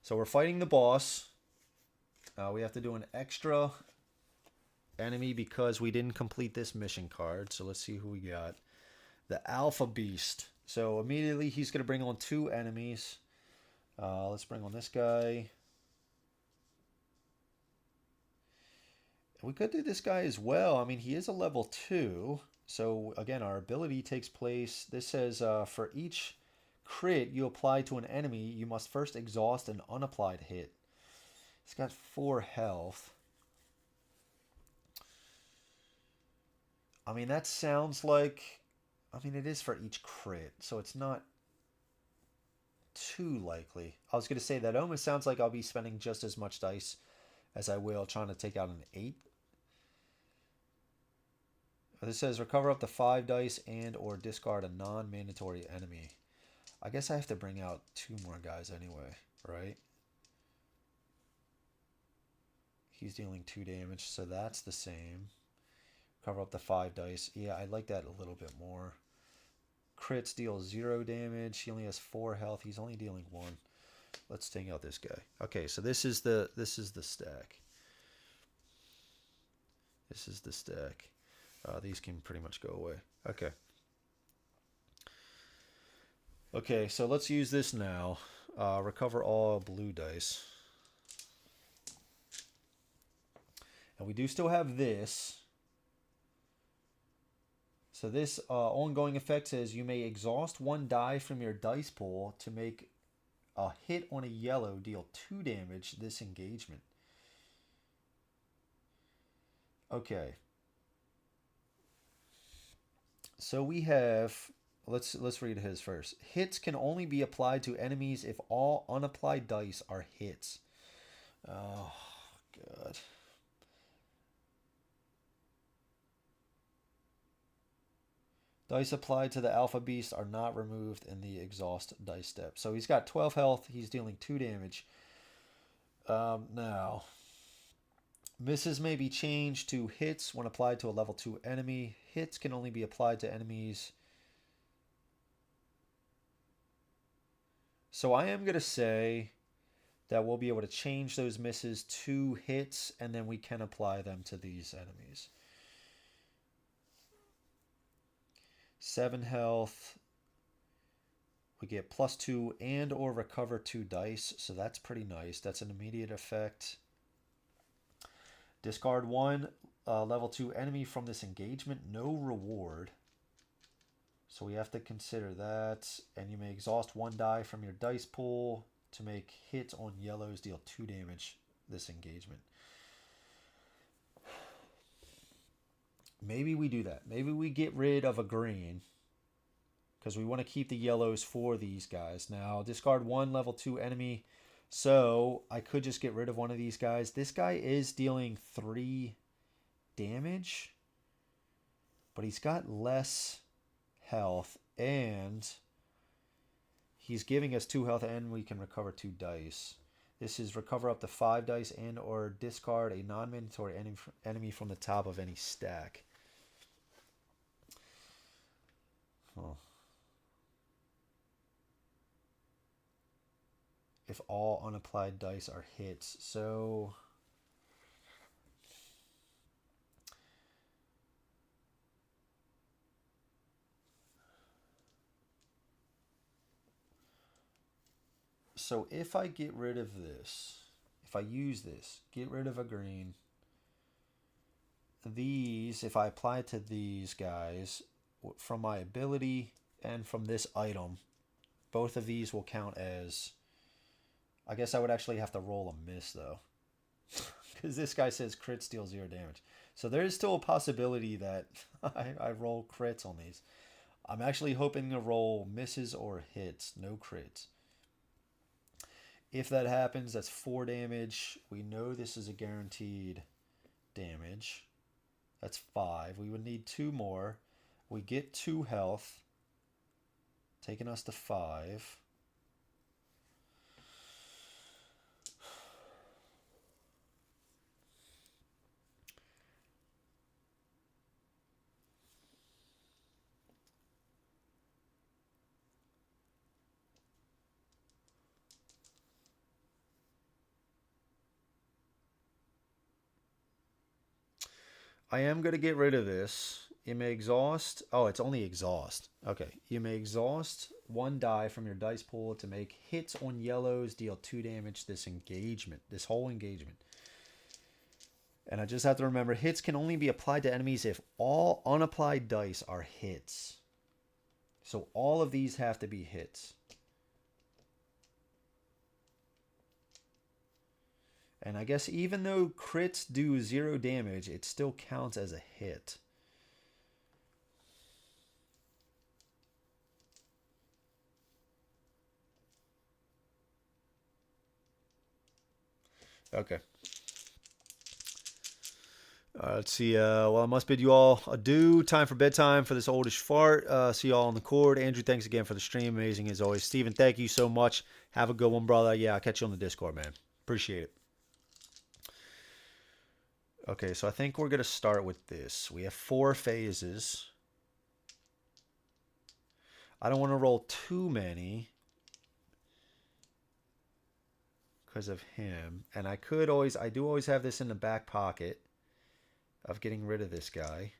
So we're fighting the boss. We have to do an extra enemy because we didn't complete this mission card. So let's see who we got. The Alpha Beast. So immediately he's going to bring on 2 enemies. Let's bring on this guy. We could do this guy as well. I mean, he is a level 2. So again, our ability takes place. This says for each crit you apply to an enemy, you must first exhaust an unapplied hit. He's got 4 health. I mean, that sounds like... I mean, it is for each crit, so it's not too likely. I was going to say that almost sounds like I'll be spending just as much dice as I will trying to take out an 8. This says recover up to 5 dice and or discard a non-mandatory enemy. I guess I have to bring out 2 more guys anyway, right? He's dealing 2 damage, so that's the same. Cover up to 5 dice. Yeah, I like that a little bit more. Crits deal 0 damage. He only has 4 health. He's only dealing 1. Let's take out this guy. Okay, so this is the stack. This is the stack. These can pretty much go away. Okay. Okay, so let's use this now. Recover all blue dice. And we do still have this. So this ongoing effect says you may exhaust 1 die from your dice pool to make a hit on a yellow deal 2 damage this engagement. Okay. So we have, let's read his first. Hits can only be applied to enemies if all unapplied dice are hits. Oh, God. Dice applied to the Alpha Beast are not removed in the exhaust dice step. So he's got 12 health. He's dealing 2 damage. Now, misses may be changed to hits when applied to a level 2 enemy. Hits can only be applied to enemies. So I am going to say that we'll be able to change those misses to hits, and then we can apply them to these enemies. 7 health. We get +2 and or recover 2 dice, so that's pretty nice. That's an immediate effect. Discard 1 level 2 enemy from this engagement. No reward. So we have to consider that. And you may exhaust 1 die from your dice pool to make hits on yellows deal 2 damage this engagement. Maybe we do that. Maybe we get rid of a green because we want to keep the yellows for these guys. Now, discard 1 level 2 enemy. So I could just get rid of one of these guys. This guy is dealing 3 damage, but he's got less health and he's giving us 2 health and we can recover 2 dice. This is recover up to 5 dice and or discard a non-mandatory enemy from the top of any stack. Oh. If all unapplied dice are hits. So if I get rid of this, if I use this, get rid of a green, these, if I apply to these guys, from my ability and from this item, both of these will count as, I guess I would actually have to roll a miss though, because this guy says crits deal 0 damage. So there is still a possibility that I roll crits on these. I'm actually hoping to roll misses or hits, no crits. If that happens, that's 4 damage. We know this is a guaranteed damage. That's 5. We would need 2 more. We get 2 health, taking us to 5. I am going to get rid of this. You may exhaust. Oh, it's only exhaust. Okay. You may exhaust 1 die from your dice pool to make hits on yellows deal 2 damage this engagement, this whole engagement. And I just have to remember, hits can only be applied to enemies if all unapplied dice are hits. So all of these have to be hits. And I guess even though crits do 0 damage, it still counts as a hit. Okay. Let's see. Well, I must bid you all adieu. Time for bedtime for this oldish fart. See you all on the court. Andrew, thanks again for the stream. Amazing as always. Steven, thank you so much. Have a good one, brother. Yeah, I'll catch you on the Discord, man. Appreciate it. Okay, so I think we're going to start with this. We have 4 phases. I don't want to roll too many because of him. And I do always have this in the back pocket of getting rid of this guy.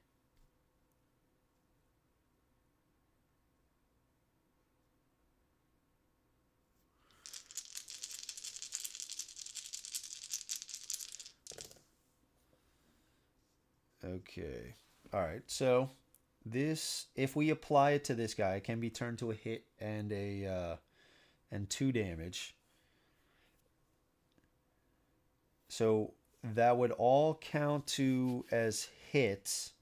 Okay. All right. So this, if we apply it to this guy, it can be turned to a hit and and 2 damage. So that would all count to as hits.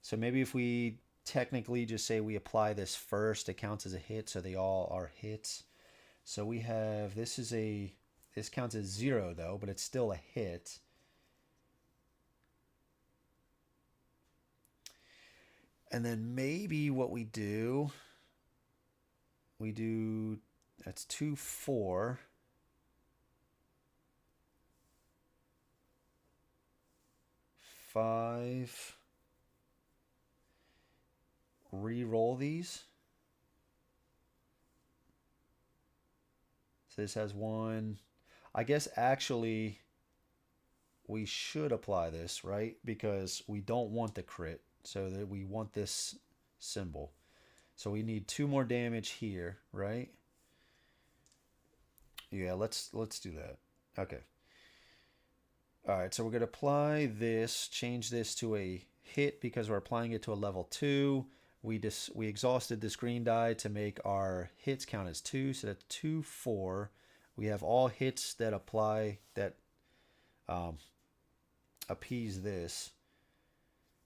So maybe if we technically just say we apply this first, it counts as a hit, so they all are hits. So we have, this counts as 0 though, but it's still a hit. And then maybe what we do, that's 2, 4. 5. Re-roll these. So this has 1. I guess actually we should apply this, right? Because we don't want the crit. So that we want this symbol. So we need 2 more damage here, right? Yeah, let's do that. Okay. All right, so we're going to apply this, change this to a hit because we're applying it to a level 2. We exhausted this green die to make our hits count as 2, so that's 2, 4. We have all hits that apply, that appease this.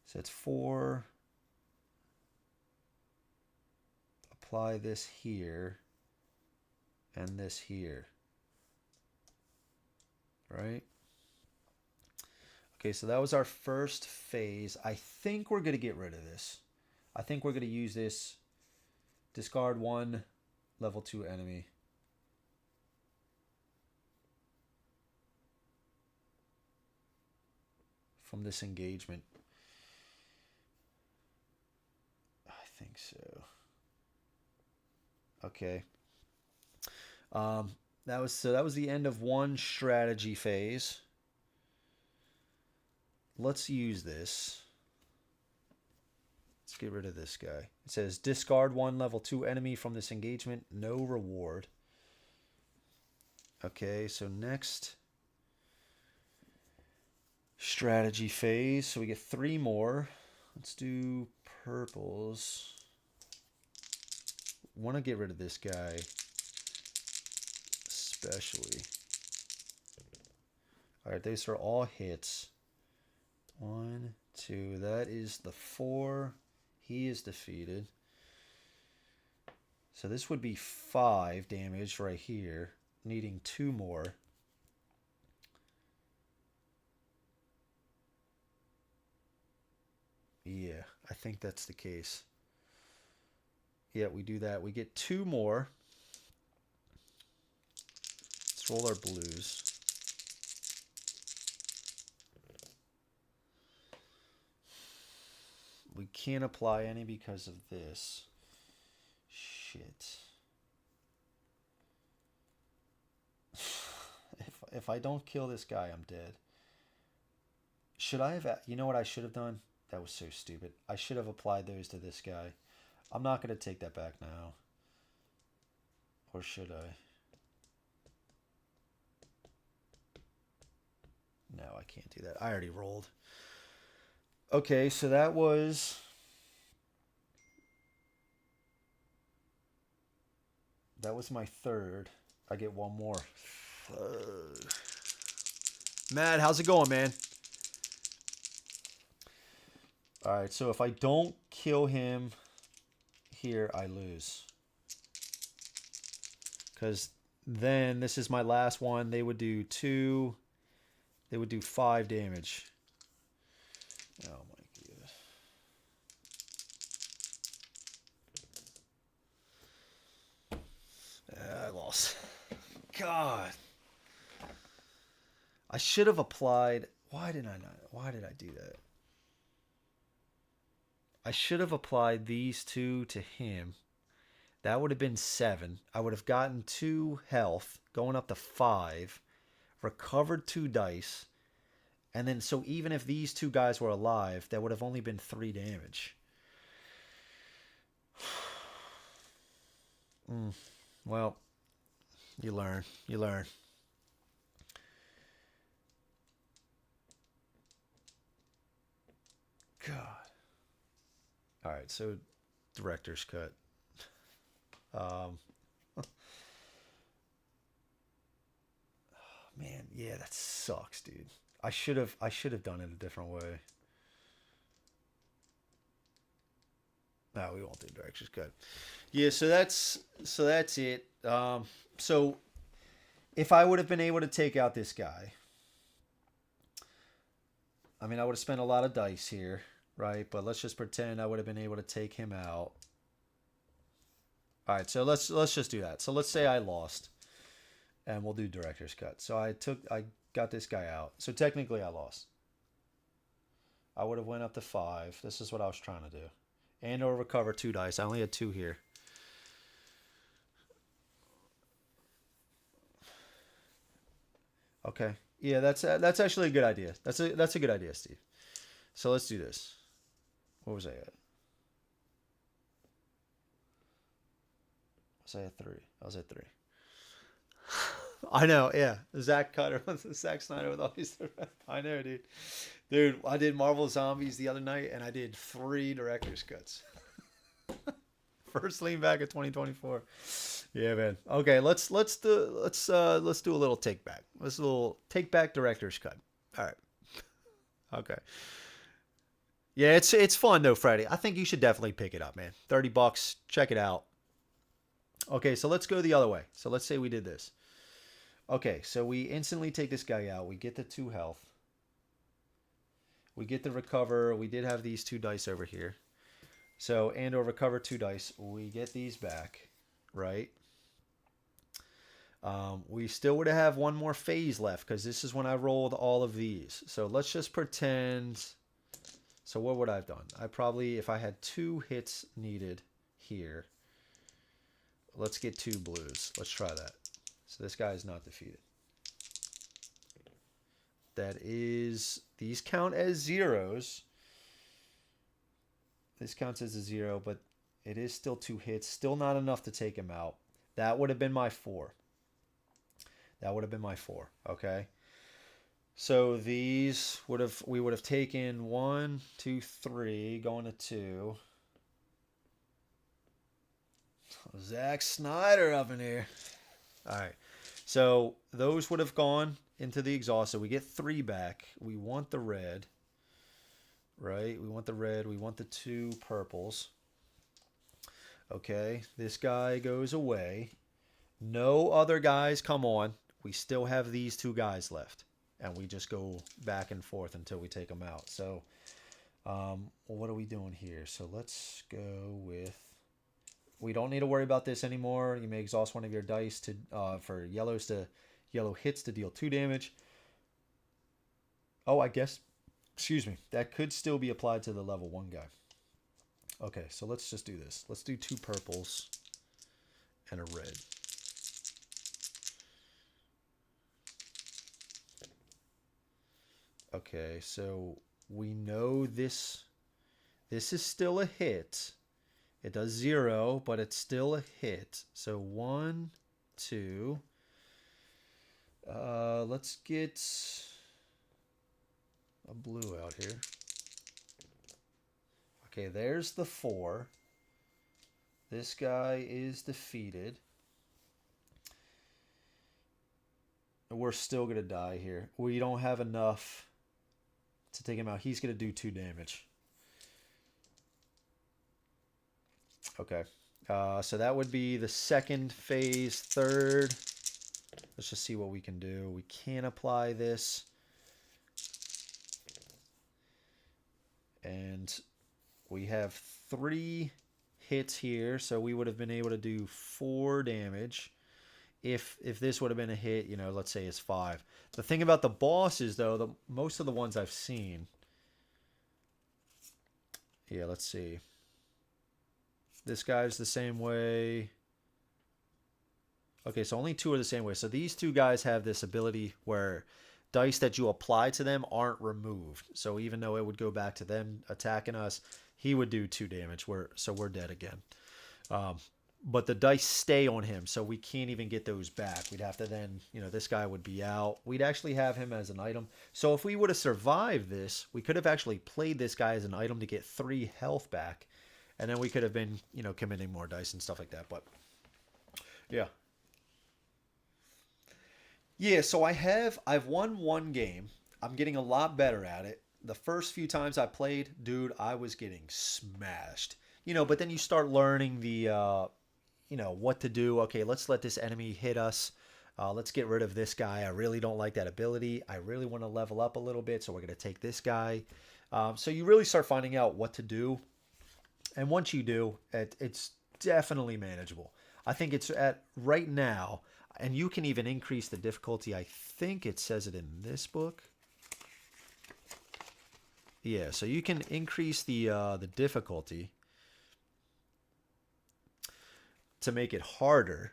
So it's 4. Apply this here and this here. Right? Okay, so that was our first phase. I think we're going to get rid of this. I think we're going to use this. Discard 1 level 2 enemy. From this engagement. I think so. Okay. That was the end of one strategy phase. Let's use this. Let's get rid of this guy. It says discard 1 level 2 enemy from this engagement, no reward. Okay, so next strategy phase. So we get 3 more. Let's do purples. Want to get rid of this guy especially. All right, these are all hits. 1, 2. That is the 4. He is defeated. So this would be 5 damage right here, needing 2 more. Yeah, I think that's the case. Yeah, we do that. We get 2 more. Let's roll our blues. We can't apply any because of this. Shit. If I don't kill this guy, I'm dead. Should I have... You know what I should have done? That was so stupid. I should have applied those to this guy. I'm not going to take that back now. Or should I? No, I can't do that. I already rolled. Okay, so that was... That was my third. I get 1 more. Matt, how's it going, man? Alright, so if I don't kill him here, I lose. Because Then this is my last one. They would do 2. They would do 5 damage. Oh my god. I lost. God. I should have applied. Why did I not? Why did I do that? I should have applied these 2 to him. That would have been 7. I would have gotten 2 health, going up to 5, recovered 2 dice, and then so even if these 2 guys were alive, that would have only been 3 damage. Well, you learn. You learn. God. All right, so director's cut. Man, yeah, that sucks, dude. I should have done it a different way. No, we won't do director's cut. Yeah, so that's it. So if I would have been able to take out this guy, I mean, I would have spent a lot of dice here, right? But let's just pretend I would have been able to take him out. All right, so let's just do that. So let's say I lost, and we'll do director's cut. So I got this guy out. So technically I lost. I would have went up to 5. This is what I was trying to do. And or recover 2 dice. I only had 2 here. Okay. Yeah, that's actually a good idea. That's a good idea, Steve. So let's do this. What was I at? Was I at 3? I was at 3. I know, yeah. Zack Cutter, Zack Snyder with all these. I know, dude. Dude, I did Marvel Zombies the other night, and I did 3 director's cuts. First lean back at 2024. Yeah, man. Okay, let's do a little take back. Let's do a little take back director's cut. All right. Okay. Yeah, it's fun though, Freddie. I think you should definitely pick it up, man. $30. Check it out. Okay, so let's go the other way. So let's say we did this. Okay, so we instantly take this guy out. We get the 2 health. We get the recover. We did have these 2 dice over here. So, and or recover 2 dice. We get these back, right? We still would have 1 more phase left because this is when I rolled all of these. So let's just pretend. So what would I have done? I probably, if I had 2 hits needed here, let's get 2 blues. Let's try that. So this guy is not defeated. That is, these count as zeros. This counts as a 0, but it is still 2 hits. Still not enough to take him out. That would have been my 4. That would have been my 4. Okay. So these we would have taken 1, 2, 3, going to 2. Zack Snyder up in here. All right. So those would have gone into the exhaust. So we get 3 back. We want the red. Right? We want the red. We want the 2 purples. Okay. This guy goes away. No other guys come on. We still have these 2 guys left. And we just go back and forth until we take them out. So, what are we doing here? So let's go with... We don't need to worry about this anymore. You may exhaust one of your dice to for yellow hits to deal 2 damage. Oh, I guess... Excuse me. That could still be applied to the level 1 guy. Okay, so let's just do this. Let's do 2 purples and a red. Okay, so we know this is still a hit. It does 0, but it's still a hit. So 1, 2. Let's get a blue out here. Okay, there's the 4. This guy is defeated. We're still going to die here. We don't have enough to take him out. He's going to do 2 damage. Okay. So that would be the 2nd phase, 3rd. Let's just see what we can do. We can apply this. And we have 3 hits here, so we would have been able to do 4 damage. If this would have been a hit, you know, let's say it's 5. The thing about the bosses, though, most of the ones I've seen. Yeah, let's see. This guy's the same way. Okay, so only 2 are the same way. So these 2 guys have this ability where dice that you apply to them aren't removed. So even though it would go back to them attacking us, he would do 2 damage. So we're dead again. But the dice stay on him, so we can't even get those back. We'd have to then, you know, this guy would be out. We'd actually have him as an item. So if we would have survived this, we could have actually played this guy as an item to get 3 health back. And then we could have been, you know, committing more dice and stuff like that. But, yeah. Yeah, so I've won 1 game. I'm getting a lot better at it. The first few times I played, dude, I was getting smashed. You know, but then you start learning the, you know, what to do. Okay, let's let this enemy hit us. Let's get rid of this guy. I really don't like that ability. I really want to level up a little bit, so we're going to take this guy. So you really start finding out what to do. And once you do, it's definitely manageable. I think it's at right now, and you can even increase the difficulty. I think it says it in this book. Yeah, so you can increase the difficulty to make it harder,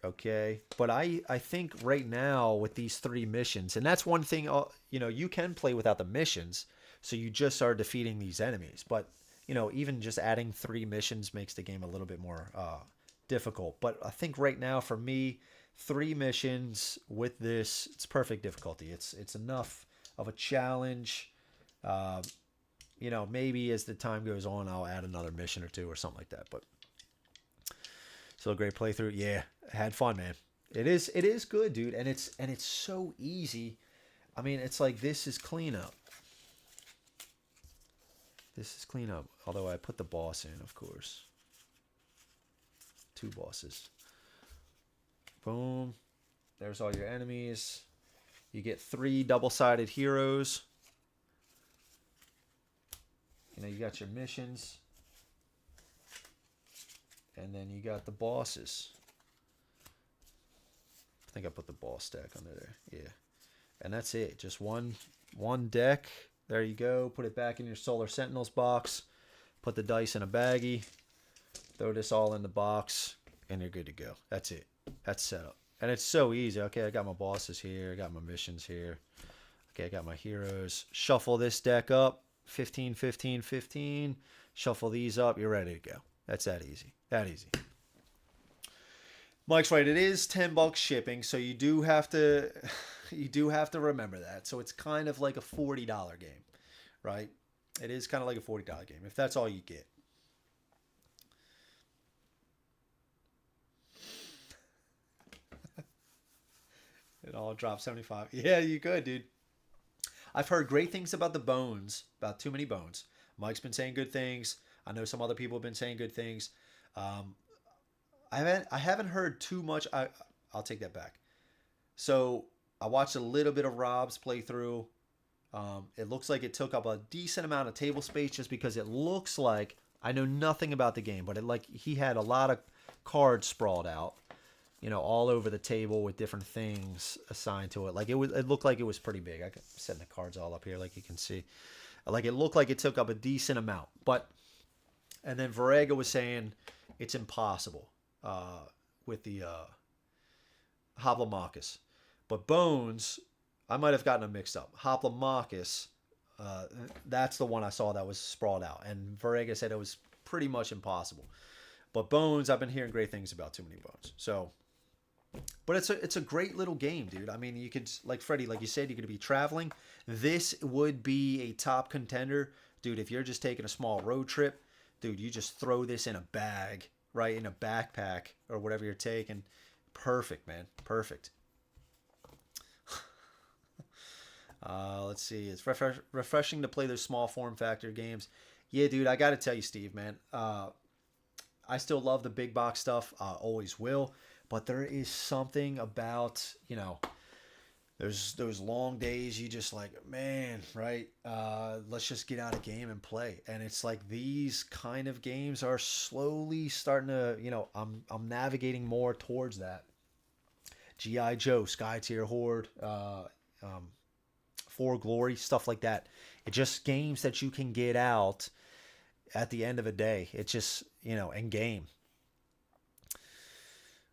okay? But I think right now with these 3 missions, and that's one thing, you know, you can play without the missions, so you just are defeating these enemies. But, you know, even just adding 3 missions makes the game a little bit more difficult. But I think right now for me, 3 missions with this, it's perfect difficulty. It's enough of a challenge. You know, maybe as the time goes on, I'll add another mission or 2 or something like that. But still a great playthrough. Yeah, I had fun, man. It is good, dude, and it's so easy. I mean, it's like this is cleanup. This is cleanup. Although I put the boss in, of course. 2 bosses. Boom. There's all your enemies. You get 3 double-sided heroes. You know, you got your missions. And then you got the bosses. I think I put the boss stack under there. Yeah. And that's it. Just one deck. There you go. Put it back in your Solar Sentinels box. Put the dice in a baggie. Throw this all in the box. And you're good to go. That's it. That's set up. And it's so easy. Okay, I got my bosses here. I got my missions here. Okay, I got my heroes. Shuffle this deck up. 15, 15, 15. Shuffle these up. You're ready to go. That's that easy. That easy. Mike's right. It is $10 shipping, so you do have to remember that. So it's kind of like a $40 game, right? It is kind of like a $40 game if that's all you get. It all dropped 75. Yeah, you could, dude. I've heard great things about the bones, about Too Many Bones. Mike's been saying good things. I know some other people have been saying good things. I haven't heard too much. I'll take that back. So I watched a little bit of Rob's playthrough. It looks like it took up a decent amount of table space just because it looks like, I know nothing about the game, but he had a lot of cards sprawled out, you know, all over the table with different things assigned to it. Like it looked like it was pretty big. I can set the cards all up here, like you can see. Like it looked like it took up a decent amount, and then Varega was saying it's impossible with the Hoplomachus. But Bones, I might have gotten them mixed up. Hoplomachus, that's the one I saw that was sprawled out. And Varega said it was pretty much impossible. But Bones, I've been hearing great things about Too Many Bones. So, but it's a great little game, dude. I mean, you could, like Freddie, like you said, you could be traveling. This would be a top contender. Dude, if you're just taking a small road trip, dude, you just throw this in a bag, right, in a backpack or whatever you're taking. Perfect, man. Perfect. Let's see. It's refreshing to play those small form factor games. Yeah, dude, I got to tell you, Steve, man. I still love the big box stuff. Always will. But there is something about, you know, there's those long days you just like, man, right? Let's just get out of game and play. And it's like these kind of games are slowly starting to, you know, I'm navigating more towards that. G.I. Joe, Sky Tier Horde, For Glory, stuff like that. It's just games that you can get out at the end of a day. It's just, you know, end game.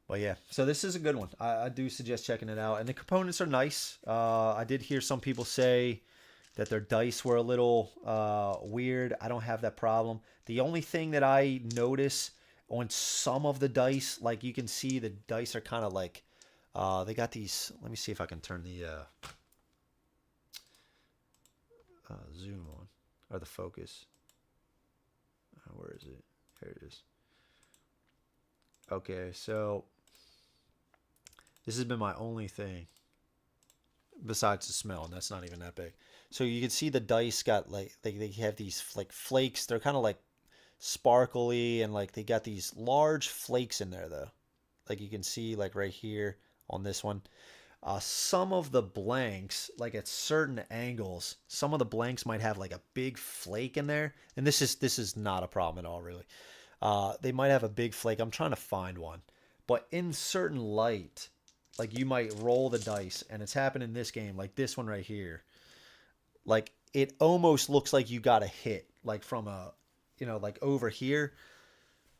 But yeah, so this is a good one. I do suggest checking it out. And the components are nice. I did hear some people say that their dice were a little weird. I don't have that problem. The only thing that I notice on some of the dice, like you can see the dice are kind of like, they got these, let me see if I can turn the zoom on, or the focus. Where is it? Here it is. Okay, so this has been my only thing besides the smell, and that's not even that big. So you can see the dice got like they have these like flakes. They're kind of like sparkly, and like they got these large flakes in there though. Like you can see like right here on this one. Some of the blanks, like at certain angles, some of the blanks might have like a big flake in there, and this is not a problem at all, really. They might have a big flake. I'm trying to find one, but in certain light, like you might roll the dice, and it's happened in this game, like this one right here. Like it almost looks like you got a hit, like from a, you know, like over here.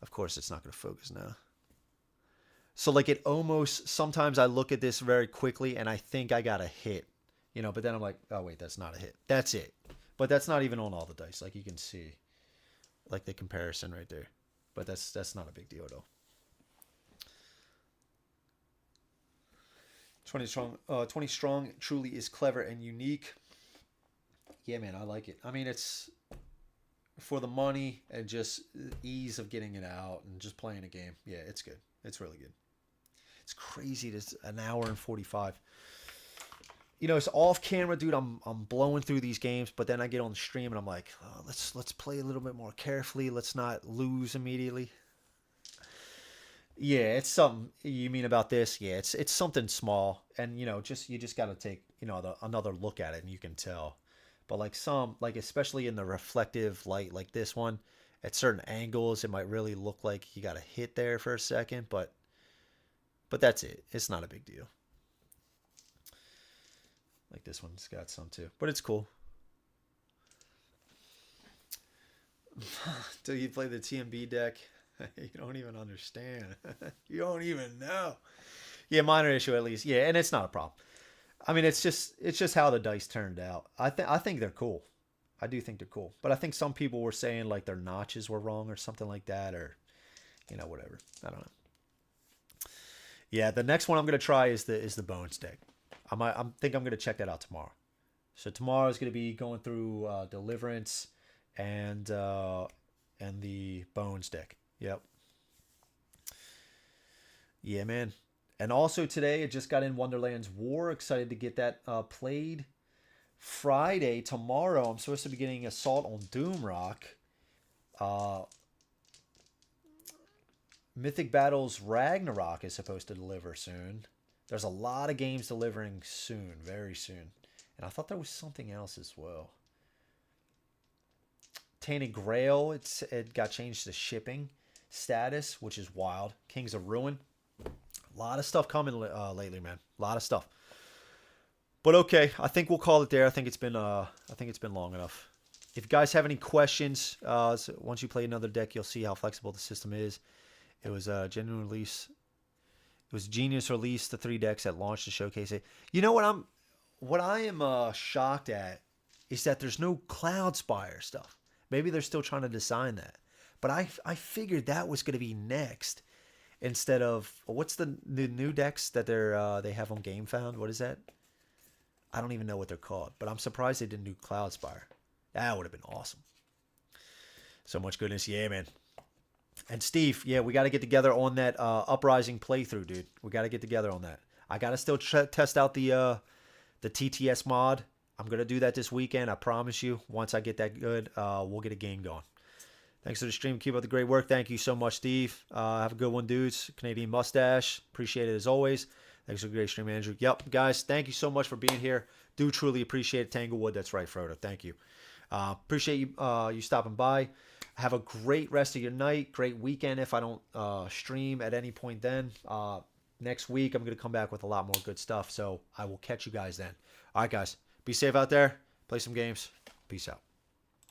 Of course, it's not going to focus now. So like it almost, sometimes I look at this very quickly and I think I got a hit, you know, but then I'm like, oh wait, that's not a hit. That's it. But that's not even on all the dice. Like you can see like the comparison right there, but that's not a big deal though. 20 strong truly is clever and unique. Yeah, man, I like it. I mean, it's for the money and just ease of getting it out and just playing a game. Yeah, it's good. It's really good. It's crazy. It's an hour and 45. You know, it's off camera, dude. I'm blowing through these games, but then I get on the stream and I'm like, oh, let's play a little bit more carefully. Let's not lose immediately. Yeah, it's something. You mean about this? Yeah, it's something small, and you know, you just got to take, you know, another look at it, and you can tell. But like like especially in the reflective light, like this one, at certain angles, it might really look like you got a hit there for a second, but that's it. It's not a big deal. Like this one's got some too, but it's cool. Till you play the TMB deck, you don't even understand. You don't even know. Yeah, minor issue at least. Yeah, and it's not a problem. I mean, it's just how the dice turned out. I think they're cool. I do think they're cool, but I think some people were saying like their notches were wrong or something like that, or you know, whatever. I don't know. Yeah, the next one I'm gonna try is the bones deck. I think I'm gonna check that out tomorrow. So tomorrow is gonna be going through Deliverance and the bones deck. Yep. Yeah, man. And also today, it just got in Wonderland's War. Excited to get that played. Friday, tomorrow, I'm supposed to be getting Assault on Doomrock. Mythic Battles Ragnarok is supposed to deliver soon. There's a lot of games delivering soon, very soon. And I thought there was something else as well. Tainted Grail, it got changed to shipping status, which is wild. Kings of Ruin. A lot of stuff coming lately, man. A lot of stuff. But okay, I think we'll call it there. I think it's been long enough. If you guys have any questions, so once you play another deck, you'll see how flexible the system is. It was a genuine release. It was genius release. The 3 decks that launched to showcase it. You know what I am shocked at is that there's no Cloudspire stuff. Maybe they're still trying to design that, but I figured that was going to be next instead of what's the new decks that they have on GameFound. What is that? I don't even know what they're called, but I'm surprised they didn't do Cloudspire. That would have been awesome. So much goodness, yeah, man. And Steve, yeah, we got to get together on that Uprising playthrough, dude. We got to get together on that. I got to still test out the TTS mod. I'm going to do that this weekend. I promise you. Once I get that good, we'll get a game going. Thanks for the stream. Keep up the great work. Thank you so much, Steve. Have a good one, dudes. Canadian mustache. Appreciate it as always. Thanks for the great stream, Andrew. Yep, guys, thank you so much for being here. Do truly appreciate it. Tanglewood, that's right, Frodo. Thank you. Appreciate you you stopping by. Have a great rest of your night. Great weekend if I don't stream at any point then. Next week, I'm going to come back with a lot more good stuff. So I will catch you guys then. All right, guys. Be safe out there. Play some games. Peace out.